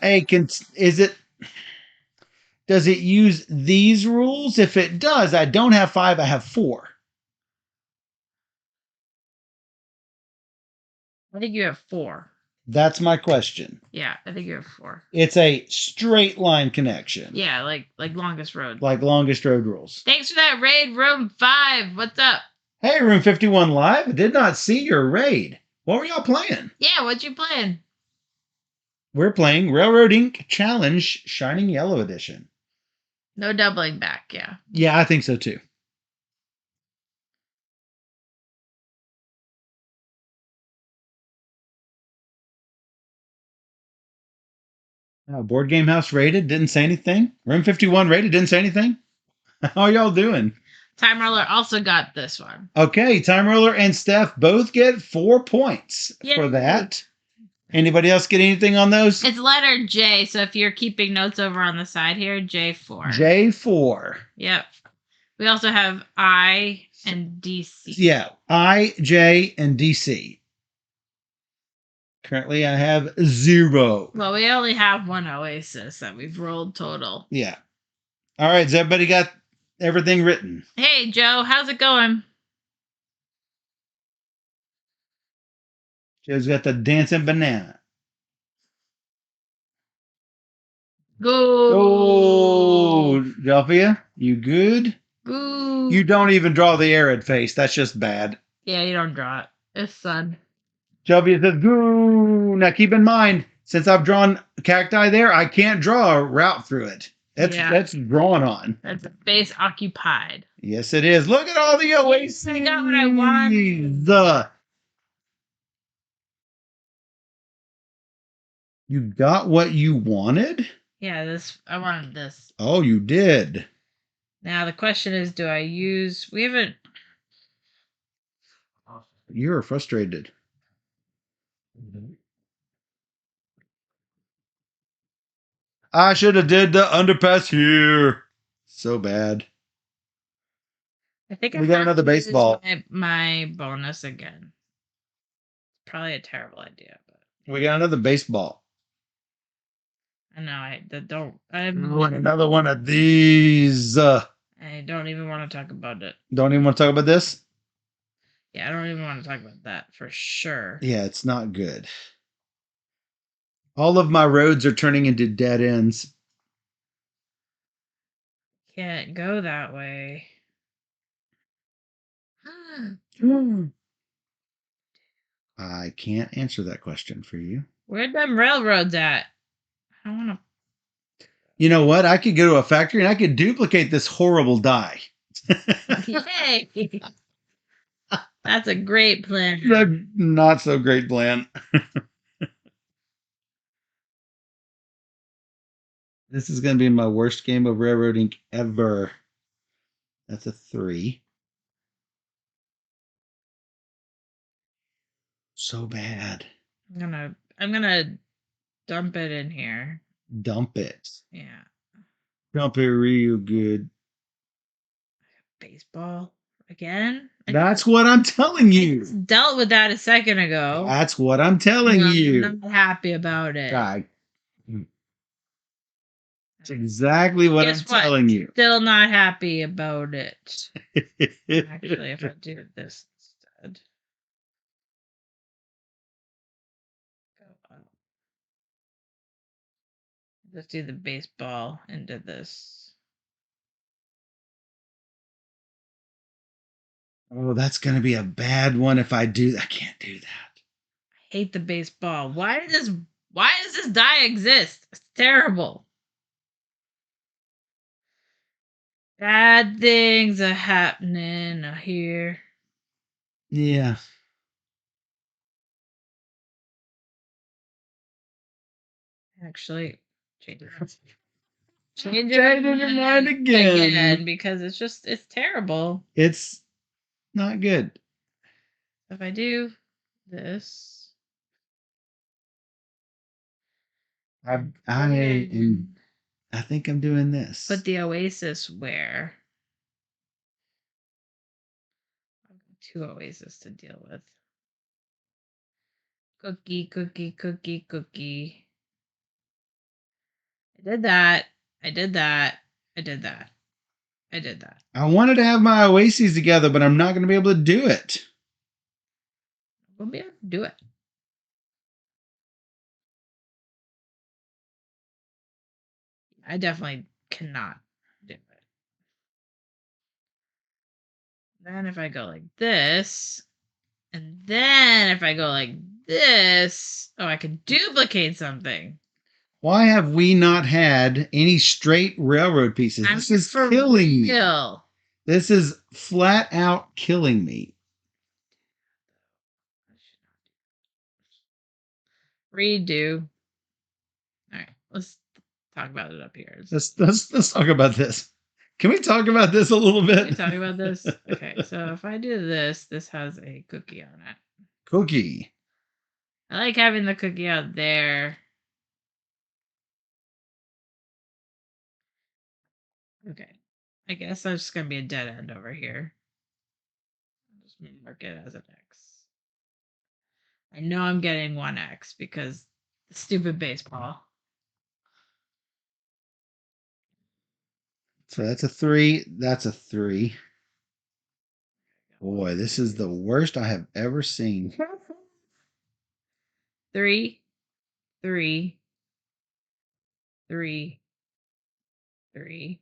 Speaker 2: Does it use these rules? If it does, I don't have 5, I have 4.
Speaker 1: I think you have 4.
Speaker 2: That's my question.
Speaker 1: Yeah, I think you have 4.
Speaker 2: It's a straight line connection.
Speaker 1: Yeah, like longest road.
Speaker 2: Like longest road rules.
Speaker 1: Thanks for that raid, room 5. What's up?
Speaker 2: Hey, Room 51 Live. I did not see your raid. What were y'all playing?
Speaker 1: Yeah, what you playing?
Speaker 2: We're playing Railroad Ink Challenge Shining Yellow Edition.
Speaker 1: No doubling back, yeah.
Speaker 2: Yeah, I think so too. Board Game House rated, didn't say anything. Room 51 rated, didn't say anything. How y'all doing?
Speaker 1: Time Roller also got this one.
Speaker 2: Okay, Time Roller and Steph both get 4 points for
Speaker 1: Yay.
Speaker 2: that. Anybody else get anything on those?
Speaker 1: It's letter J, so if you're keeping notes over on the side here, J4.
Speaker 2: J4.
Speaker 1: Yep. We also have I and DC.
Speaker 2: Yeah, I, J, and DC. Currently, I have 0.
Speaker 1: Well, we only have one Oasis that we've rolled total.
Speaker 2: Yeah. All right, has everybody got everything written?
Speaker 1: Hey, Joe, how's it going?
Speaker 2: Joe's got the dancing banana.
Speaker 1: Go.
Speaker 2: Delphia, you good?
Speaker 1: Go.
Speaker 2: You don't even draw the arid face. That's just bad.
Speaker 1: Yeah, you don't draw it. It's sun.
Speaker 2: Delphia says, goo. Now keep in mind, since I've drawn cacti there, I can't draw a route through it. That's drawn on.
Speaker 1: That's a base occupied.
Speaker 2: Yes, it is. Look at all the oases.
Speaker 1: I got what I wanted.
Speaker 2: You got what you wanted?
Speaker 1: Yeah, I wanted this.
Speaker 2: Oh, you did.
Speaker 1: Now the question is, do I use... We haven't...
Speaker 2: You're frustrated. I should have did the underpass here. So bad.
Speaker 1: I think
Speaker 2: we got another baseball.
Speaker 1: My bonus again. Probably a terrible idea, but
Speaker 2: we got another baseball.
Speaker 1: I know. I
Speaker 2: want another one of these.
Speaker 1: I don't even want to talk about it.
Speaker 2: Don't even want to talk about this?
Speaker 1: Yeah, I don't even want to talk about that for sure.
Speaker 2: Yeah, it's not good. All of my roads are turning into dead ends.
Speaker 1: Can't go that way.
Speaker 2: I can't answer that question for you.
Speaker 1: Where'd them railroads at? I want to.
Speaker 2: You know what? I could go to a factory and I could duplicate this horrible die.
Speaker 1: Yay! That's a great plan.
Speaker 2: Not so great plan. This is going to be my worst game of railroading ever. That's a 3. So bad.
Speaker 1: I'm gonna dump it in here.
Speaker 2: Dump it.
Speaker 1: Yeah.
Speaker 2: Dump it real good.
Speaker 1: Baseball again?
Speaker 2: That's what I'm telling you.
Speaker 1: I dealt with that a second ago.
Speaker 2: That's what I'm telling you.
Speaker 1: I'm not happy about it.
Speaker 2: That's exactly what I'm telling you.
Speaker 1: Still not happy about it. Actually, if I do this instead. Let's do the baseball into this.
Speaker 2: Oh, that's going to be a bad one if I do. I can't do that.
Speaker 1: I hate the baseball. Why does this die exist? It's terrible. Bad things are happening here.
Speaker 2: Yeah.
Speaker 1: Actually, change your
Speaker 2: mind again
Speaker 1: because it's terrible.
Speaker 2: It's not good.
Speaker 1: If I do this,
Speaker 2: I think I'm doing this.
Speaker 1: Put the Oasis where? I've got 2 Oasis to deal with. Cookie, cookie, cookie, cookie. I did that. I did that. I did that. I did that.
Speaker 2: I wanted to have my Oases together, but I'm not going to be able to do it.
Speaker 1: We'll be able to do it. I definitely cannot do it. Then if I go like this, and then if I go like this, oh, I can duplicate something.
Speaker 2: Why have we not had any straight railroad pieces? This is killing me. This is flat out killing me.
Speaker 1: Redo. All right, Let's talk about it up here.
Speaker 2: Let's talk about this. Can we talk about this a little bit?
Speaker 1: Can we talk about this? Okay, so if I do this, this has a cookie on it.
Speaker 2: Cookie.
Speaker 1: I like having the cookie out there. Okay. I guess that's just gonna be a dead end over here. I'll just mark it as an X. I know I'm getting 1X because the stupid baseball.
Speaker 2: So that's a 3. That's a 3. Boy, this is the worst I have ever seen.
Speaker 1: 3, 3, 3, 3,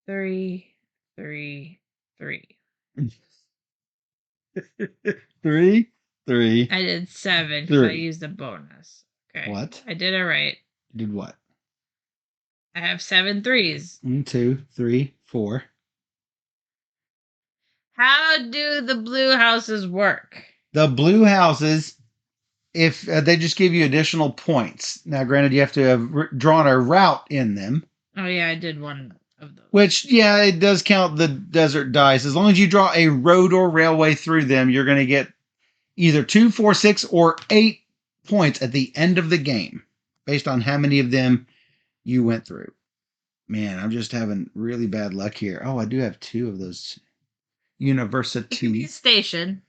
Speaker 1: 3, 3, 3.
Speaker 2: 3, 3.
Speaker 1: I did 7 because I
Speaker 2: 3.
Speaker 1: used a bonus. Okay.
Speaker 2: What?
Speaker 1: I did it right.
Speaker 2: Did what?
Speaker 1: I have 7 threes.
Speaker 2: 1, 2, 3, 4.
Speaker 1: How do the blue houses work?
Speaker 2: The blue houses, if they just give you additional points. Now, granted, you have to have drawn a route in them.
Speaker 1: Oh yeah, I did one of those.
Speaker 2: Which, yeah, it does count the desert dice. As long as you draw a road or railway through them, you're going to get either 2, 4, 6, or 8 points at the end of the game, based on how many of them you went through. Man, I'm just having really bad luck here. Oh, I do have 2 of those
Speaker 1: It could be a
Speaker 2: universities.
Speaker 1: station.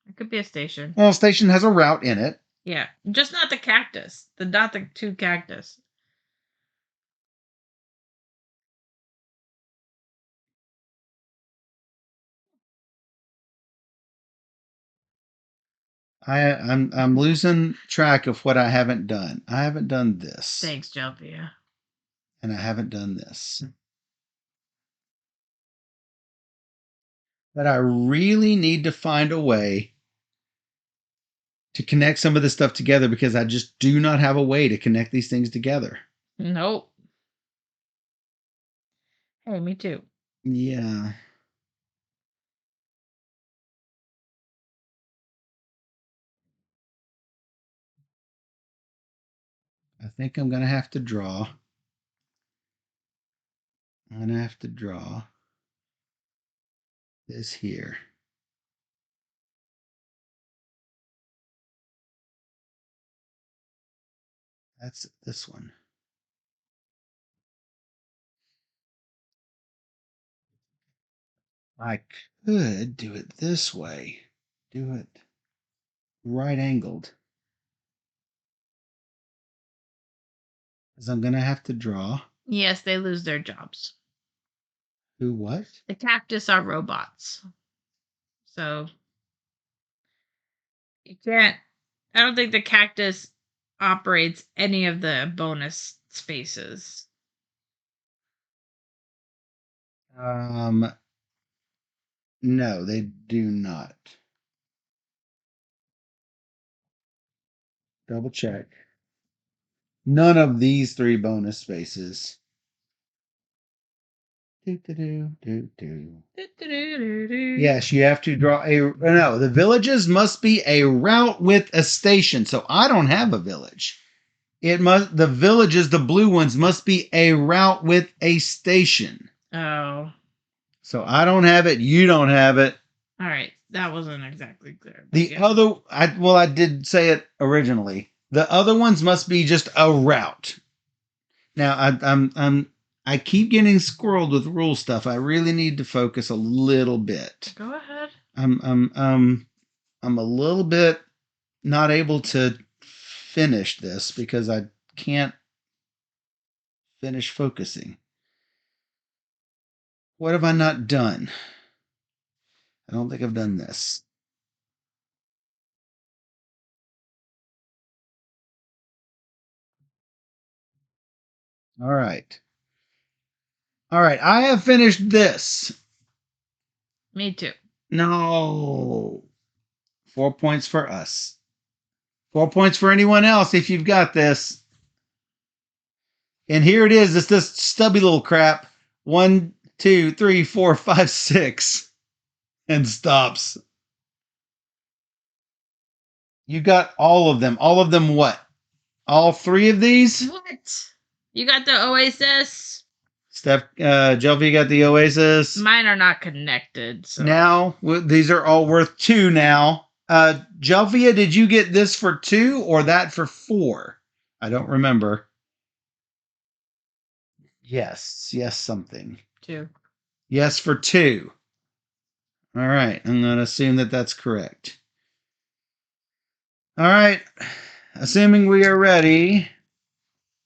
Speaker 1: It could be a station.
Speaker 2: Well, station has a route in it.
Speaker 1: Yeah, just not the cactus. Not the 2 cactus.
Speaker 2: I'm losing track of what I haven't done. I haven't done this.
Speaker 1: Thanks, Jelpia.
Speaker 2: And I haven't done this. But I really need to find a way to connect some of this stuff together because I just do not have a way to connect these things together.
Speaker 1: Nope. Hey, me too.
Speaker 2: Yeah. I think I'm going to have to draw. I'm going to have to draw this here. That's this one. I could do it this way. Do it right angled. Because I'm going to have to draw.
Speaker 1: Yes, they lose their jobs.
Speaker 2: Who what?
Speaker 1: The cactus are robots. So you can't. I don't think the cactus operates any of the bonus spaces.
Speaker 2: No, they do not. Double check. None of these 3 bonus spaces. Yes, you have to draw a. No, the villages must be a route with a station. So I don't have a village. It must. The villages, the blue ones, must be a route with a station.
Speaker 1: Oh.
Speaker 2: So I don't have it. You don't have it.
Speaker 1: All right, that wasn't exactly clear.
Speaker 2: The other, I did say it originally. The other ones must be just a route. Now I keep getting squirreled with rule stuff. I really need to focus a little bit.
Speaker 1: Go ahead.
Speaker 2: I'm a little bit not able to finish this because I can't finish focusing. What have I not done? I don't think I've done this. All right. All right. I have finished this.
Speaker 1: Me too.
Speaker 2: No. 4 points for us. 4 points for anyone else if you've got this. And here it is. It's this stubby little crap. 1, 2, 3, 4, 5, 6. And stops. You got all of them. All of them what? All three of these?
Speaker 1: What? You got the Oasis?
Speaker 2: Steph, Jelvia got the Oasis.
Speaker 1: Mine are not connected. So.
Speaker 2: Now, these are all worth 2 now. Jelvia, did you get this for 2 or that for 4? I don't remember. Yes, something.
Speaker 1: 2.
Speaker 2: Yes for 2. All right, I'm going to assume that that's correct. All right, assuming we are ready.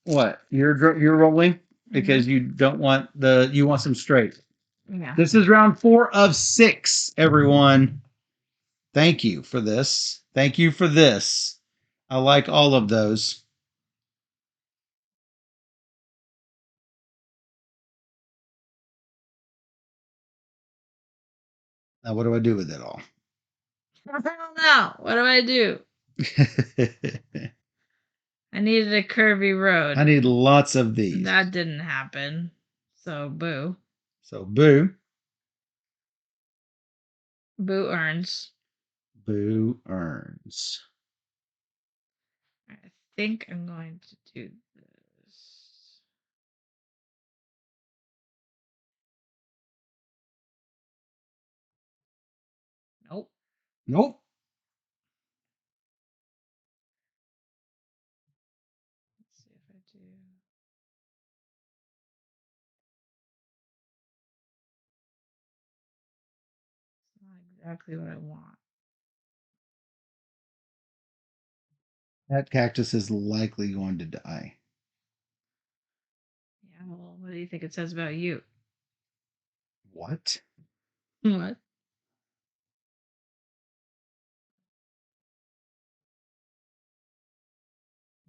Speaker 2: What? You're rolling because you don't want you want some straight.
Speaker 1: Yeah.
Speaker 2: This is round 4 of 6, everyone. Thank you for this. Thank you for this. I like all of those. Now, what do I do with it all?
Speaker 1: I don't know. What do I do? I needed a curvy road.
Speaker 2: I need lots of these.
Speaker 1: That didn't happen. So, boo.
Speaker 2: So, boo.
Speaker 1: Boo earns.
Speaker 2: Boo earns.
Speaker 1: I think I'm going to do this. Nope.
Speaker 2: Nope.
Speaker 1: Let's see if I do. It's not exactly what I want.
Speaker 2: That cactus is likely going to die.
Speaker 1: Yeah, well, what do you think it says about you?
Speaker 2: What?
Speaker 1: What?
Speaker 2: I'm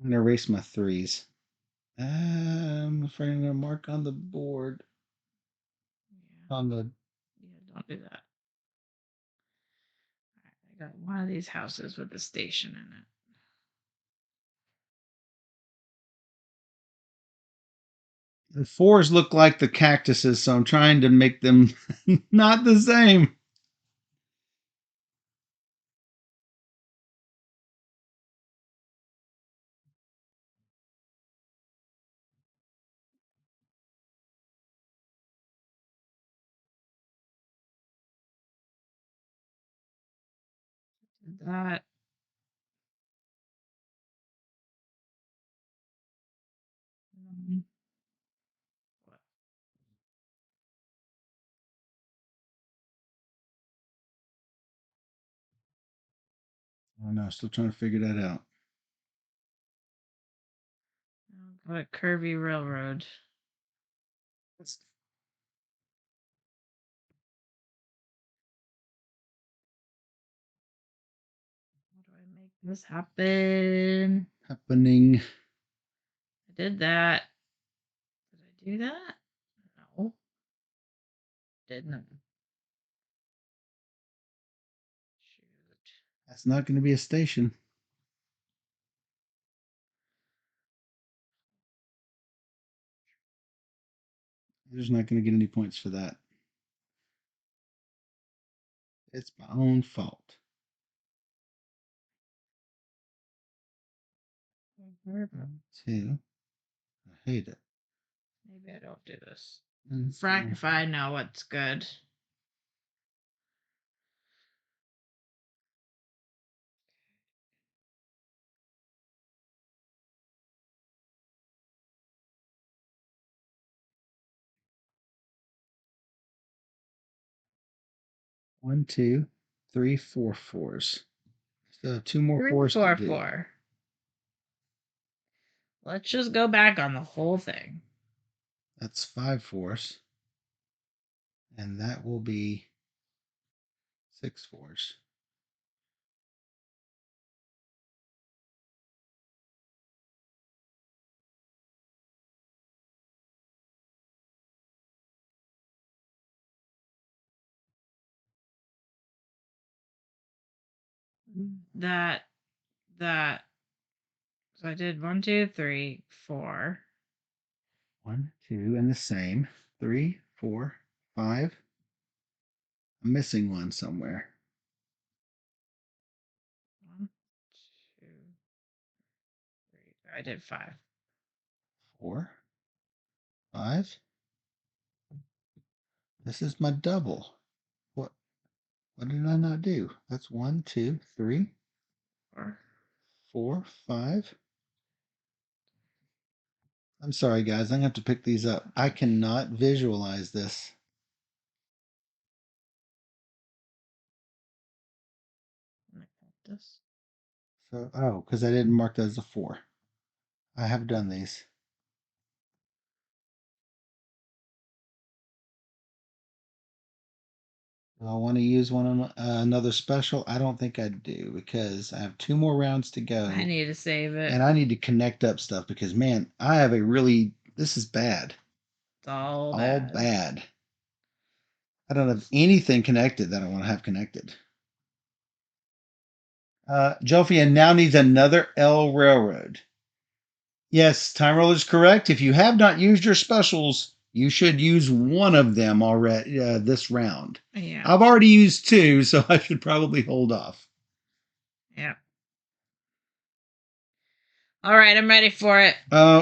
Speaker 2: going to erase my 3s. I'm afraid I'm going to mark on the board.
Speaker 1: Yeah.
Speaker 2: On the.
Speaker 1: Yeah, don't do that. Right, I got one of these houses with a station in it.
Speaker 2: The 4s look like the cactuses, so I'm trying to make them not the same.
Speaker 1: That. What?
Speaker 2: I don't know. Still trying to figure that out.
Speaker 1: What a curvy railroad. How do I make this happen?
Speaker 2: Happening.
Speaker 1: I did that. Did I do that? No. Didn't. Shoot.
Speaker 2: That's not going to be a station. You're just not going to get any points for that. It's my own fault. Two. I hate it.
Speaker 1: Maybe I don't do this.
Speaker 2: Mm-hmm.
Speaker 1: If I know what's good.
Speaker 2: One, two, three, 4 4s. Still have 2 more
Speaker 1: 3,
Speaker 2: 4s
Speaker 1: 4,
Speaker 2: to do.
Speaker 1: 4. Let's just go back on the whole thing.
Speaker 2: That's 5 4s. And that will be 6 4s.
Speaker 1: That. So I did 1, 2, 3, 4.
Speaker 2: 1, 2, and the same. 3, 4, 5. I'm missing one somewhere.
Speaker 1: 1, 2, 3. I did 5.
Speaker 2: 4, 5. This is my double. What? What did I not do? That's 1, 2, 3,
Speaker 1: 4.
Speaker 2: 4, 5. I'm sorry, guys. I'm gonna have to pick these up. I cannot visualize this.
Speaker 1: This.
Speaker 2: So, oh, because I didn't mark that as a 4. I have done these. Do I want to use one of another special? I don't think I do because I have 2 more rounds to go.
Speaker 1: I need to save it.
Speaker 2: And I need to connect up stuff because, man, I have a really, this is bad.
Speaker 1: It's all
Speaker 2: bad. I don't have anything connected that I want to have connected. Jofia now needs another L railroad. Yes, Time Roller is correct. If you have not used your specials, you should use one of them already this round.
Speaker 1: Yeah.
Speaker 2: I've already used 2, so I should probably hold off.
Speaker 1: Yeah. All right, I'm ready for it.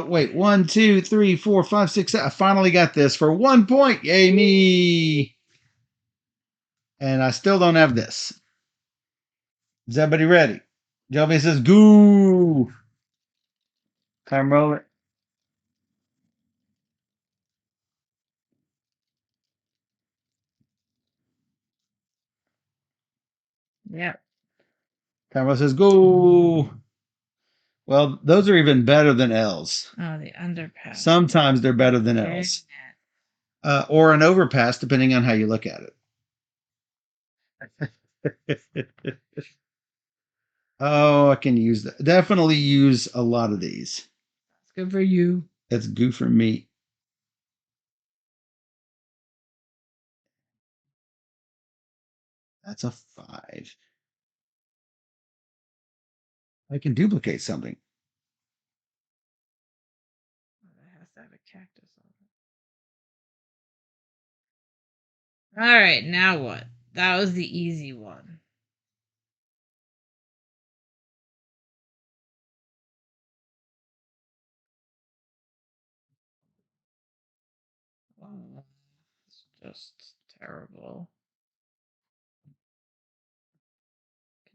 Speaker 2: Wait, 1, 2, 3, 4, 5, 6, 7. I finally got this for 1 point. Yay me! And I still don't have this. Is everybody ready? Jovia says, "Goo." Time roller.
Speaker 1: Yep.
Speaker 2: Time roller says, "Go." Well, those are even better than L's.
Speaker 1: Oh, the underpass.
Speaker 2: Sometimes they're better than
Speaker 1: Dang
Speaker 2: L's.
Speaker 1: it.
Speaker 2: Or an overpass, depending on how you look at it. Oh, I can use that. Definitely use a lot of these.
Speaker 1: That's good for you.
Speaker 2: That's good for me. That's a 5. I can duplicate something.
Speaker 1: Oh, that has to have a cactus on it. All right, now what? That was the easy one. Oh, it's just terrible.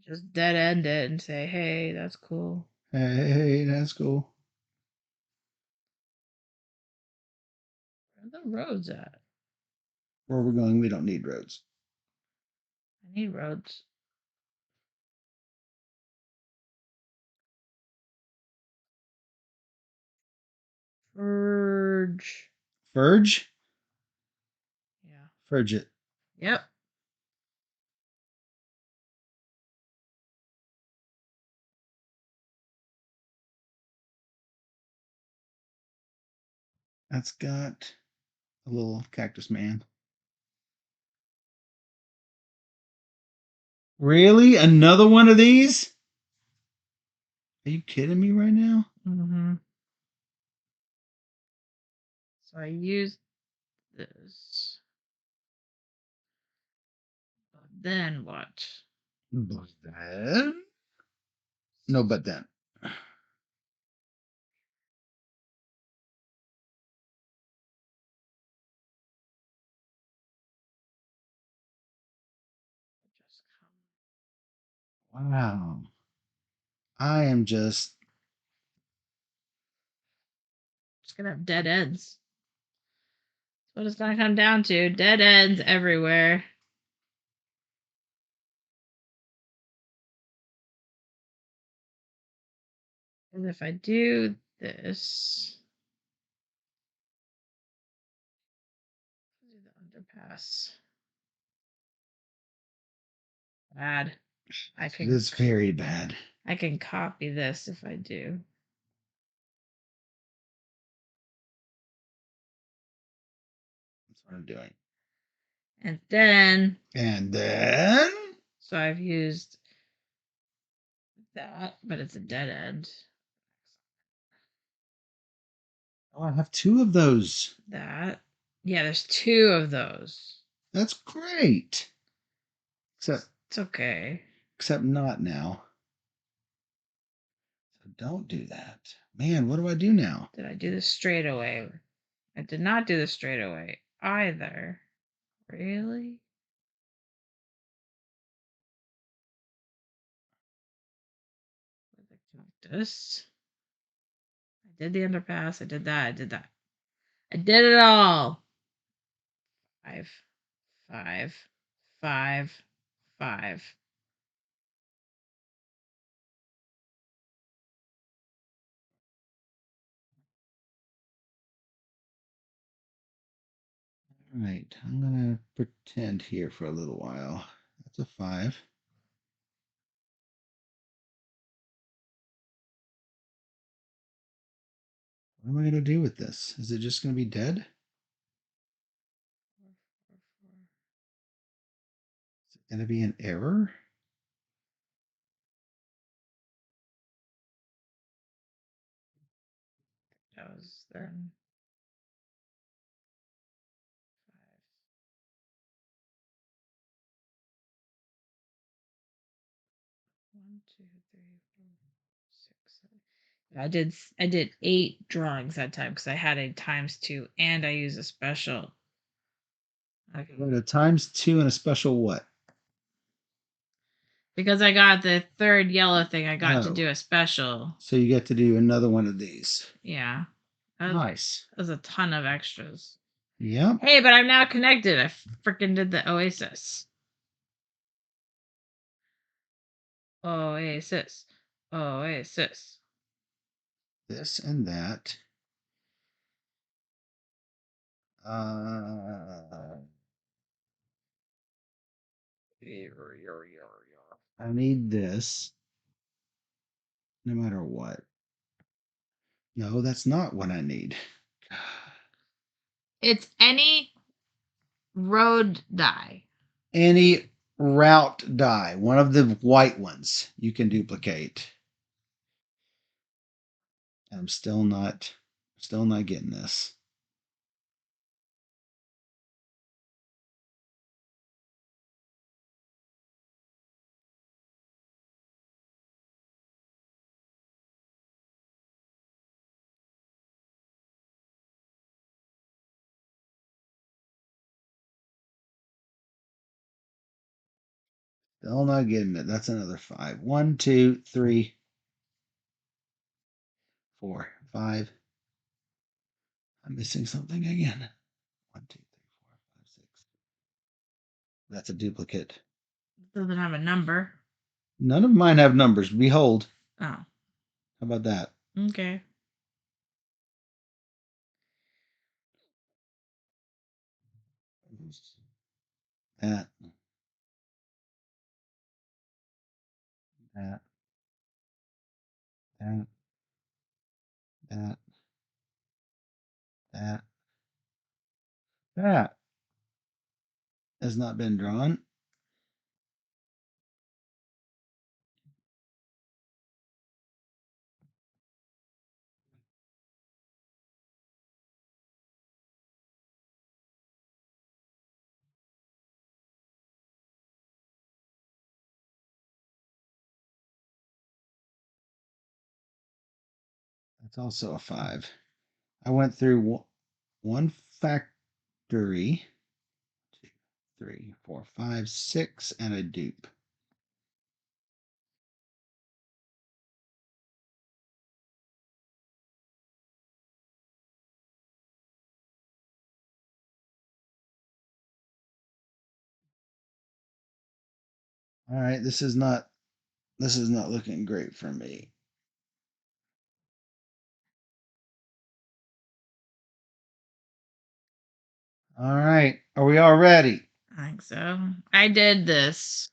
Speaker 1: Just dead end it and say, hey, that's cool.
Speaker 2: Hey, that's cool.
Speaker 1: Where are the roads at?
Speaker 2: Where we're going, we don't need roads.
Speaker 1: I need roads. Verge.
Speaker 2: Verge?
Speaker 1: Yeah.
Speaker 2: Verge it.
Speaker 1: Yep.
Speaker 2: That's got a little cactus man. Really? Another one of these? Are you kidding me right now?
Speaker 1: Mm-hmm. So I used this. But then what?
Speaker 2: But then? No, but then.
Speaker 1: Just come.
Speaker 2: Wow. I am just.
Speaker 1: Just gonna have dead ends. That's what it's gonna come down to. Dead ends everywhere. And if I do this, do the underpass. Bad. I
Speaker 2: It
Speaker 1: can.
Speaker 2: is very bad.
Speaker 1: I can copy this if I do.
Speaker 2: That's what I'm doing.
Speaker 1: And then.
Speaker 2: And then.
Speaker 1: So I've used that, but it's a dead end.
Speaker 2: Oh, I have 2 of those.
Speaker 1: That. Yeah, there's 2 of those.
Speaker 2: That's great. Except
Speaker 1: It's okay.
Speaker 2: not now. So don't do that. Man, what do I do now?
Speaker 1: Did I do this straight away? I did not do this straight away either. Really? Like this. I did the underpass. I did that. I did that. I did it all. 5, 5, 5, 5.
Speaker 2: All right, I'm gonna pretend here for a little while. That's a 5. What am I gonna do with this? Is it just gonna be dead? Is it gonna be an error?
Speaker 1: That was then 5. 1, 2, 3, 4, 6, 7. I did 8 drawings that time because I had a ×2 and I used a special. Okay.
Speaker 2: What, a ×2 and a special what?
Speaker 1: Because I got the third yellow thing, I got to
Speaker 2: Oh.
Speaker 1: do a special.
Speaker 2: So you get to do another one of these.
Speaker 1: Yeah.
Speaker 2: Nice.
Speaker 1: That was a ton of extras.
Speaker 2: Yep.
Speaker 1: Hey, but I'm now connected. I freaking did the Oasis. Oasis. Oasis.
Speaker 2: This and that. I need this no matter what. No, that's not what I need.
Speaker 1: It's any road die.
Speaker 2: Any route die, one of the white ones, you can duplicate. I'm still not getting this. Still not getting it. That's another 5. 1, 2, 3, 4, 5. I'm missing something again. 1, 2, 3, 4, 5, 6. That's a duplicate.
Speaker 1: Doesn't have a number.
Speaker 2: None of mine have numbers. Behold.
Speaker 1: Oh.
Speaker 2: How about that?
Speaker 1: Okay.
Speaker 2: That. That. That. That. That. That has not been drawn. That's also a 5. I went through one factory, 2, 3, 4, 5, 6, and a dupe. All right, this is not looking great for me. All right, are we all ready?
Speaker 1: I think so. I did this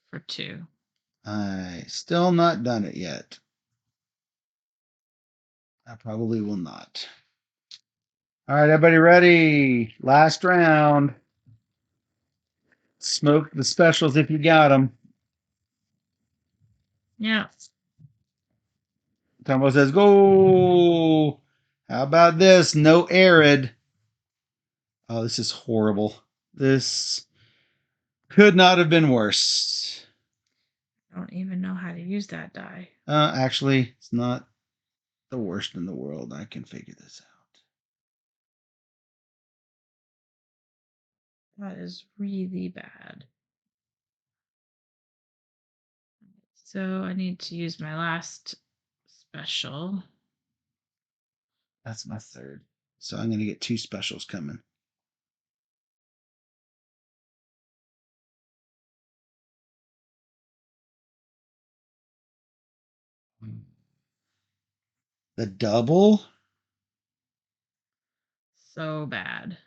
Speaker 1: for 2.
Speaker 2: I still not done it yet. I probably will not. All right, everybody ready? Last round. Smoke the specials if you got them.
Speaker 1: Yeah.
Speaker 2: Tombo says, go. How about this? No arid. Oh, this is horrible. This could not have been worse.
Speaker 1: I don't even know how to use that die.
Speaker 2: Actually, it's not. the worst in the world. I can figure this out.
Speaker 1: That is really bad. So I need to use my last special.
Speaker 2: That's my third. So I'm going to get two specials coming. The double?
Speaker 1: So bad.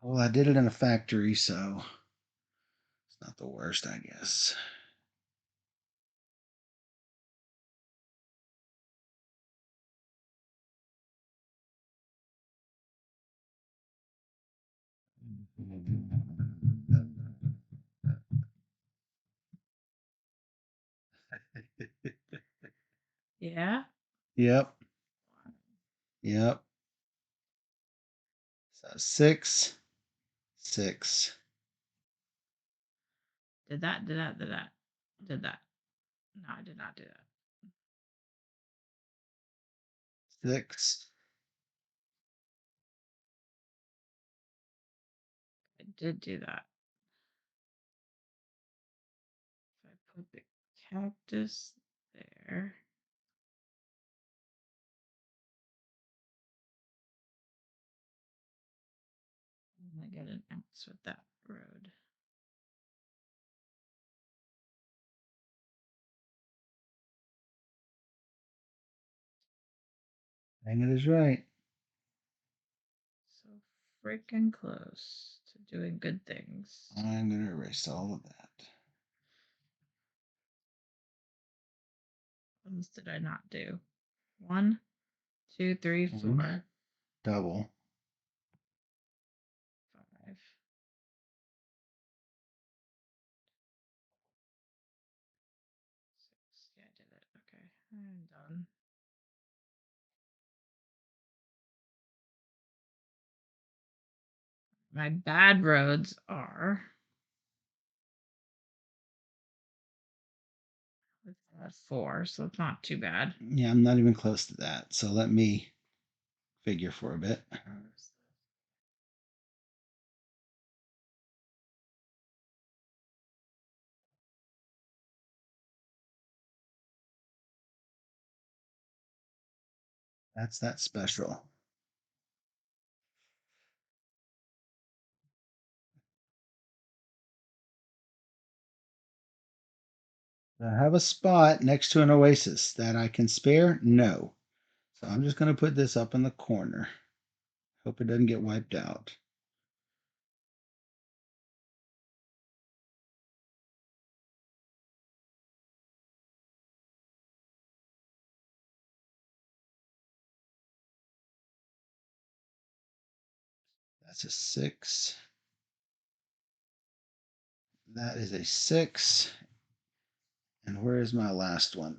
Speaker 2: Well, I did it in a factory, so it's not the worst, I guess.
Speaker 1: Yeah.
Speaker 2: Yep. Yep. So 6, 6,
Speaker 1: Did that, did that, did that, did that. No, I did not do that.
Speaker 2: 6.
Speaker 1: I did do that. If I put the cactus there. I get an X with that road.
Speaker 2: Dang it is right.
Speaker 1: So freaking close to doing good things.
Speaker 2: I'm going to erase all of that.
Speaker 1: What else did I not do? 1, 2, 3, 4,
Speaker 2: Double.
Speaker 1: 5. 6. Yeah, I did it. Okay, I'm done. My bad roads are 4, so it's not too bad.
Speaker 2: Yeah, I'm not even close to that. So let me figure for a bit. That's that special. I have a spot next to an oasis that I can spare? No. So I'm just going to put this up in the corner. Hope it doesn't get wiped out. That's a 6. That is a 6. And where is my last one?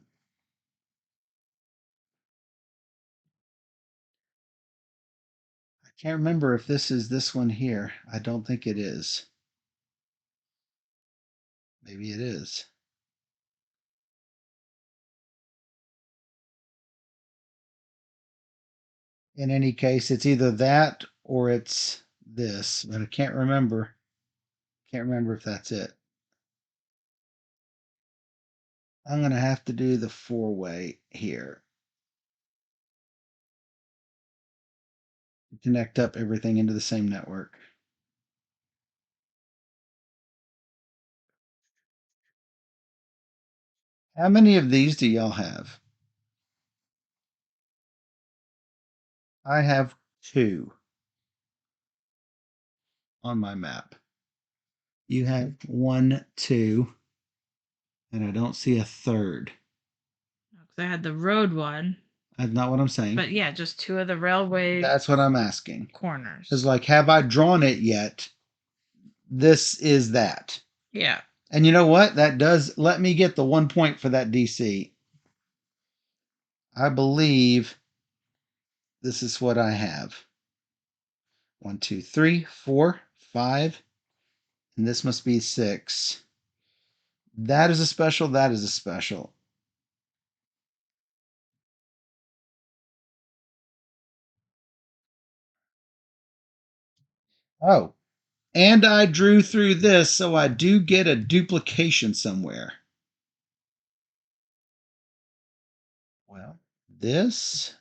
Speaker 2: I can't remember if this is this one here. I don't think it is. Maybe it is. In any case, it's either that or it's this, but I can't remember. Can't remember if that's it. I'm going to have to do the 4-way here. Connect up everything into the same network. How many of these do y'all have? I have 2 on my map. You have 1, 2, and I don't see a third.
Speaker 1: Because I had the road one,
Speaker 2: That's not what I'm saying.
Speaker 1: but yeah, just 2 of the railway
Speaker 2: That's what I'm asking.
Speaker 1: corners.
Speaker 2: It's like, have I drawn it yet? This is that.
Speaker 1: Yeah.
Speaker 2: And you know what? That does let me get the 1 point for that DC. I believe this is what I have. 1, 2, 3, 4, 5, and this must be 6. That is a special. That is a special. Oh, and I drew through this, so I do get a duplication somewhere. Well, this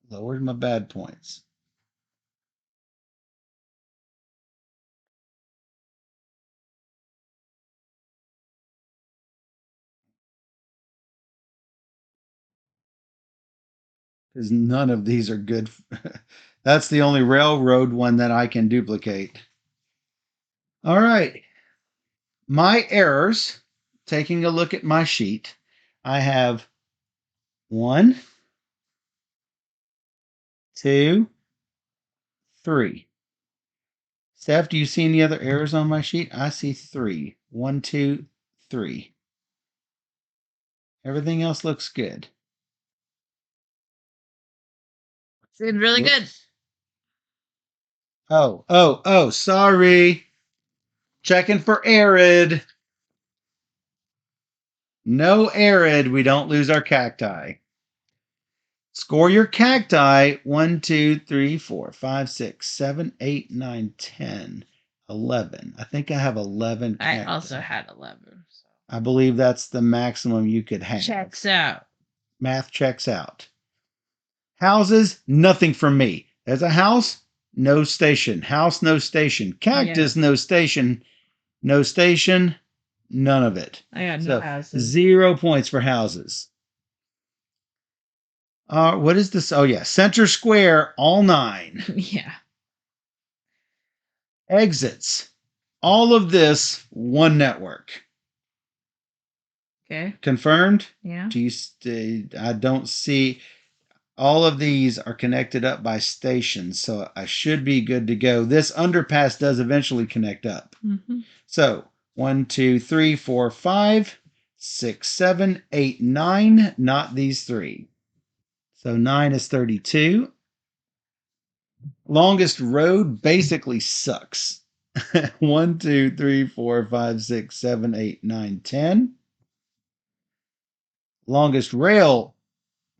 Speaker 2: lowered my bad points. Because none of these are good. That's the only railroad one that I can duplicate. All right. My errors, taking a look at my sheet, I have 1, 2, 3. Steph, do you see any other errors on my sheet? I see 3. 1, 2, 3. Everything else looks good.
Speaker 1: Seems really good.
Speaker 2: Oh, sorry. Checking for arid. No arid. We don't lose our cacti. Score your cacti. 1, 2, 3, 4, 5, 6, 7, 8, 9, 10, 11. I think I have 11 cacti.
Speaker 1: I also had 11. So.
Speaker 2: I believe that's the maximum you could have.
Speaker 1: Checks out.
Speaker 2: Math checks out. Houses, nothing from me. There's a house, no station. House, no station. Cactus, no station. No station, none of it.
Speaker 1: I got no houses.
Speaker 2: 0 points for houses. What is this? Oh, yeah. Center square, all 9.
Speaker 1: Yeah.
Speaker 2: Exits. All of this, one network.
Speaker 1: Okay.
Speaker 2: Confirmed?
Speaker 1: Yeah.
Speaker 2: I don't see. All of these are connected up by stations, so I should be good to go. This underpass does eventually connect up.
Speaker 1: Mm-hmm.
Speaker 2: So 1, 2, 3, 4, 5, 6, 7, 8, 9. Not these 3. So 9 is 32. Longest road basically sucks. 1, 2, 3, 4, 5, 6, 7, 8, 9, 10. Longest rail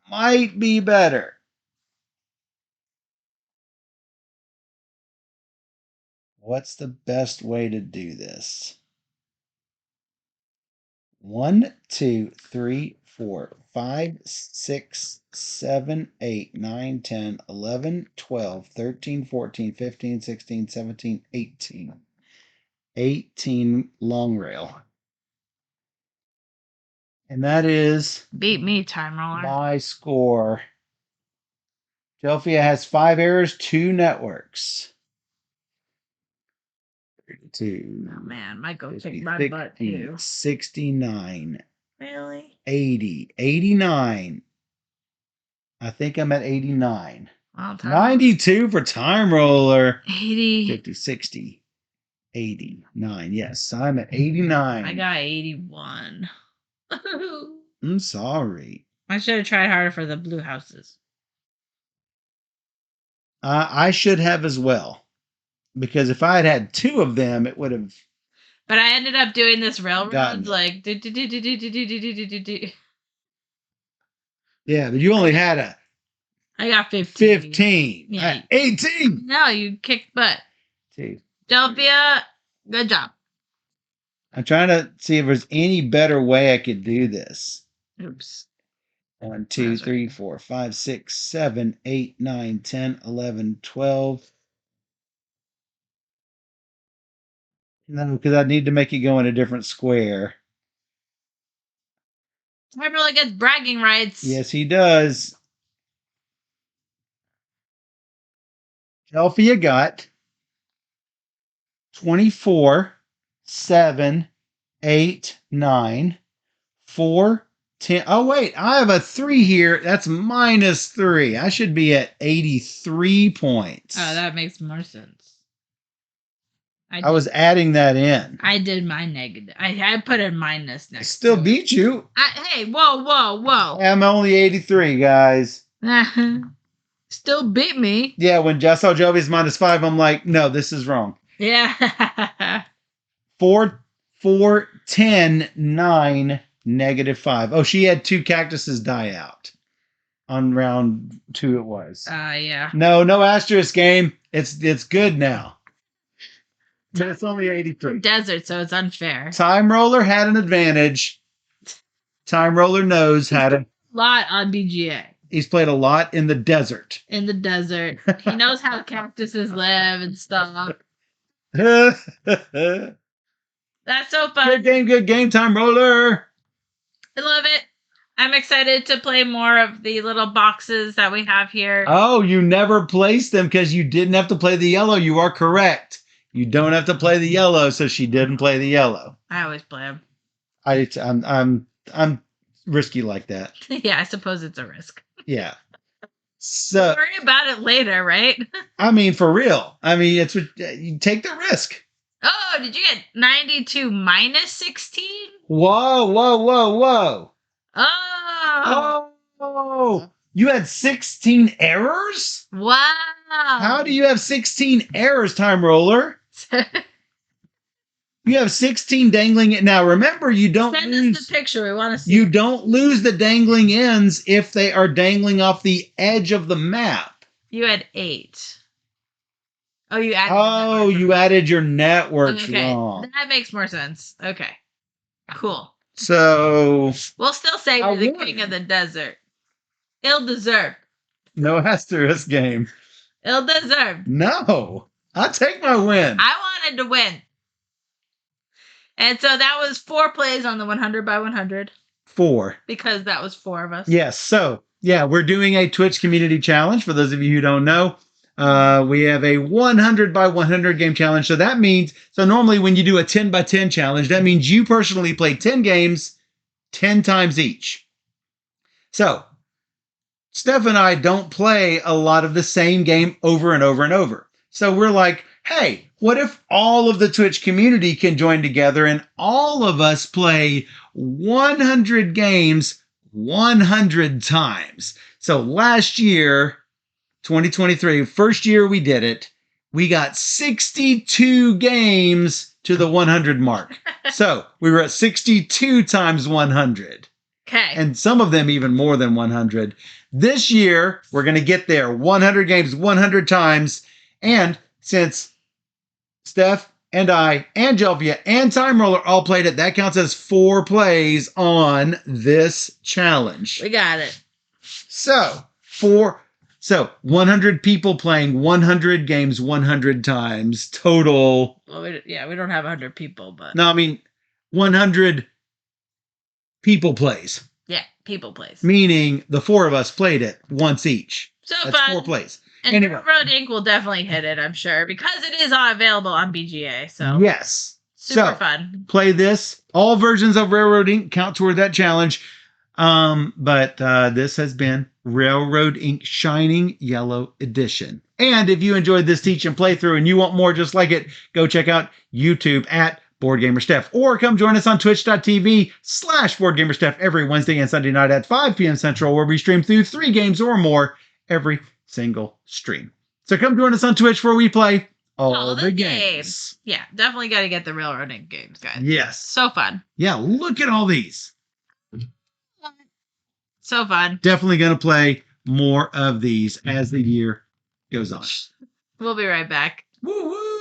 Speaker 2: might be better. What's the best way to do this? 1, 2, 3, 4, 5, 6, 7, 8, 9, 10, 11, 12, 13, 14, 15, 16, 17, 18. 18 long rail. And that is
Speaker 1: beat me, time roller.
Speaker 2: My score. Delphia has 5 errors, 2 networks. 32.
Speaker 1: Oh man, Michael
Speaker 2: 50,
Speaker 1: kicked my
Speaker 2: 60,
Speaker 1: butt too.
Speaker 2: 69.
Speaker 1: Really?
Speaker 2: 80. 89. I think I'm at 89.
Speaker 1: Well,
Speaker 2: 92 for time roller.
Speaker 1: 80.
Speaker 2: 50, 60. 89. Yes, I'm at 89.
Speaker 1: I got 81.
Speaker 2: I'm sorry.
Speaker 1: I should have tried harder for the blue houses.
Speaker 2: I should have as well. Because if I had had 2 of them, it would have.
Speaker 1: But I ended up doing this railroad like.
Speaker 2: Yeah, but you only had a.
Speaker 1: I got 15.
Speaker 2: 15.
Speaker 1: Yeah.
Speaker 2: 18.
Speaker 1: No, you kicked butt.
Speaker 2: Jeez.
Speaker 1: Delphia, good job.
Speaker 2: I'm trying to see if there's any better way I could do this.
Speaker 1: Oops.
Speaker 2: 1, 2, 3, 4, 5, 6, 7, 8, 9, 10, 11, 12. No, because I need to make it go in a different square.
Speaker 1: Time roller gets bragging rights.
Speaker 2: Yes, he does. Delphia got 24, 7, 8, 9, 4, 10. Oh, wait, I have a 3 here. That's minus 3. I should be at 83 points.
Speaker 1: Oh, that makes more sense.
Speaker 2: I was adding that in.
Speaker 1: I did my negative. I put a minus next.
Speaker 2: Still beat you.
Speaker 1: Hey, whoa.
Speaker 2: I'm only 83, guys.
Speaker 1: Still beat me.
Speaker 2: Yeah, when I saw Jovi's minus 5, I'm like, no, this is wrong.
Speaker 1: Yeah.
Speaker 2: 4, 10, 9, negative 5. Oh, she had 2 cactuses die out. On round 2 it was.
Speaker 1: Yeah.
Speaker 2: No asterisk game. It's good now. It's only 83.
Speaker 1: Desert, so it's unfair.
Speaker 2: Time Roller had an advantage. Time Roller knows how to.
Speaker 1: A lot on BGA.
Speaker 2: He's played a lot in the desert.
Speaker 1: In the desert. He knows how cactuses live and stuff.
Speaker 2: That's
Speaker 1: so fun.
Speaker 2: Good game, Time Roller.
Speaker 1: I love it. I'm excited to play more of the little boxes that we have here.
Speaker 2: Oh, you never placed them because you didn't have to play the yellow. You are correct. You don't have to play the yellow, so she didn't play the yellow.
Speaker 1: I always play them.
Speaker 2: I'm risky like that.
Speaker 1: Yeah, I suppose it's a risk.
Speaker 2: Yeah. So
Speaker 1: don't worry about it later, right?
Speaker 2: I mean, for real. I mean, it's what you take the risk.
Speaker 1: Oh, did you get 92 minus 16?
Speaker 2: Whoa.
Speaker 1: Oh.
Speaker 2: Oh. You had 16 errors?
Speaker 1: Wow.
Speaker 2: How do you have 16 errors, Time Roller? You have 16 dangling. Now, remember, you don't
Speaker 1: Send
Speaker 2: lose.
Speaker 1: us the picture. We want to see.
Speaker 2: You don't lose the dangling ends if they are dangling off the edge of the map.
Speaker 1: You had 8. Oh, you added.
Speaker 2: Oh, you added your networks wrong.
Speaker 1: That makes more sense. Okay. Cool.
Speaker 2: So
Speaker 1: we'll still say you're the king of the desert. Ill-deserved.
Speaker 2: No asterisk game.
Speaker 1: Ill-deserved.
Speaker 2: No. I'll take my win.
Speaker 1: I wanted to win. And so that was 4 plays on the 100 by 100.
Speaker 2: 4.
Speaker 1: Because that was 4 of us.
Speaker 2: Yes. So, yeah, we're doing a Twitch community challenge. For those of you who don't know, we have a 100 by 100 game challenge. So that means, normally when you do a 10 by 10 challenge, that means you personally play 10 games 10 times each. So, Steph and I don't play a lot of the same game over and over and over. So we're like, hey, what if all of the Twitch community can join together and all of us play 100 games 100 times? So last year, 2023, first year we did it, we got 62 games to the 100 mark. So we were at 62 times 100.
Speaker 1: Okay.
Speaker 2: And some of them even more than 100. This year, we're going to get there. 100 games, 100 times. And since Steph and I and Jelvia and Time Roller all played it, that counts as 4 plays on this challenge.
Speaker 1: We got it.
Speaker 2: So 100 people playing 100 games 100 times total.
Speaker 1: Well, we don't have 100 people, but.
Speaker 2: No, I mean 100 people plays.
Speaker 1: Yeah, people plays.
Speaker 2: Meaning the 4 of us played it once each.
Speaker 1: So
Speaker 2: that's
Speaker 1: fun.
Speaker 2: 4 plays.
Speaker 1: And
Speaker 2: anyway.
Speaker 1: Railroad Inc. will definitely hit it, I'm sure, because it is available on BGA. So
Speaker 2: yes.
Speaker 1: Super fun.
Speaker 2: Play this. All versions of Railroad Inc. count toward that challenge. But this has been Railroad Inc. Shining Yellow Edition. And if you enjoyed this teach and playthrough and you want more just like it, go check out YouTube at BoardGamerSteph, or come join us on twitch.tv/BoardGamerSteph every Wednesday and Sunday night at 5 p.m. Central, where we stream through 3 games or more every single stream. So come join us on Twitch where we play all the games.
Speaker 1: Yeah, definitely got to get the Railroad Inc. games, guys.
Speaker 2: Yes.
Speaker 1: So fun.
Speaker 2: Yeah, look at all these.
Speaker 1: So fun.
Speaker 2: Definitely going to play more of these as the year goes on.
Speaker 1: We'll be right back.
Speaker 2: Woo-woo!